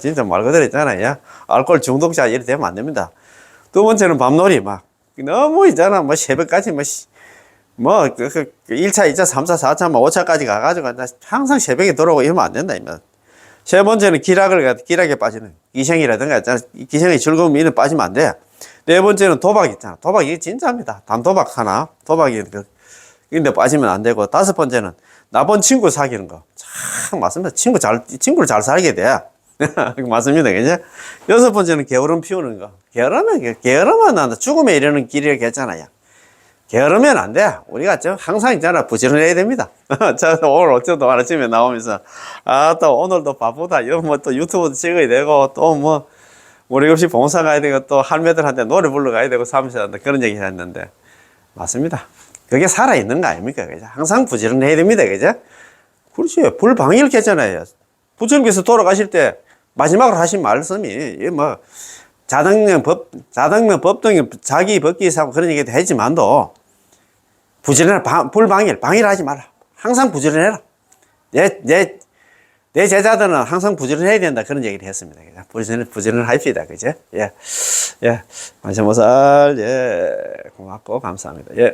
진짜 말 그대로 있잖아요. 알코올 중독자 이렇게 되면 안 됩니다. 두 번째는 밤놀이 너무 있잖아. 새벽까지 1차, 2차, 3차, 4차, 5차까지 가가지고 항상 새벽에 들어오고 이러면 안 된다. 세 번째는 기락에 빠지는 기생이라든가 기생의 즐거움이 빠지면 안 돼. 네 번째는 도박 있잖아. 도박이 진짜입니다. 단도박 하나. 도박이 근데 빠지면 안 되고. 다섯 번째는 나쁜 친구 사귀는 거. 참 맞습니다. 친구를 잘 사귀게 돼. 맞습니다. 그죠? 여섯 번째는 게으름 피우는 거. 게으르면 죽음에 이르는 길이 괜찮아요. 게으르면 안 돼. 우리가 항상 있잖아. 부지런해야 됩니다. 자, 오늘 어쩌다 아침에 나오면서, 또 오늘도 바쁘다. 또 유튜브도 찍어야 되고, 우리 없이 봉사 가야 되고, 또 할매들한테 노래 불러 가야 되고, 사무실한테 그런 얘기 했는데, 맞습니다. 그게 살아있는 거 아닙니까? 그죠? 항상 부지런해야 됩니다. 그죠? 그렇지. 불방일 했잖아요. 부처님께서 돌아가실 때 마지막으로 하신 말씀이, 자등명 법등이 자기 법기 사고 그런 얘기도 했지만도, 부지런해라. 방일하지 마라. 항상 부지런해라. 내 제자들은 항상 부지런해야 된다. 그런 얘기를 했습니다. 부지런합시다. 그죠? 예. 관세모살, 고맙고 감사합니다. 예.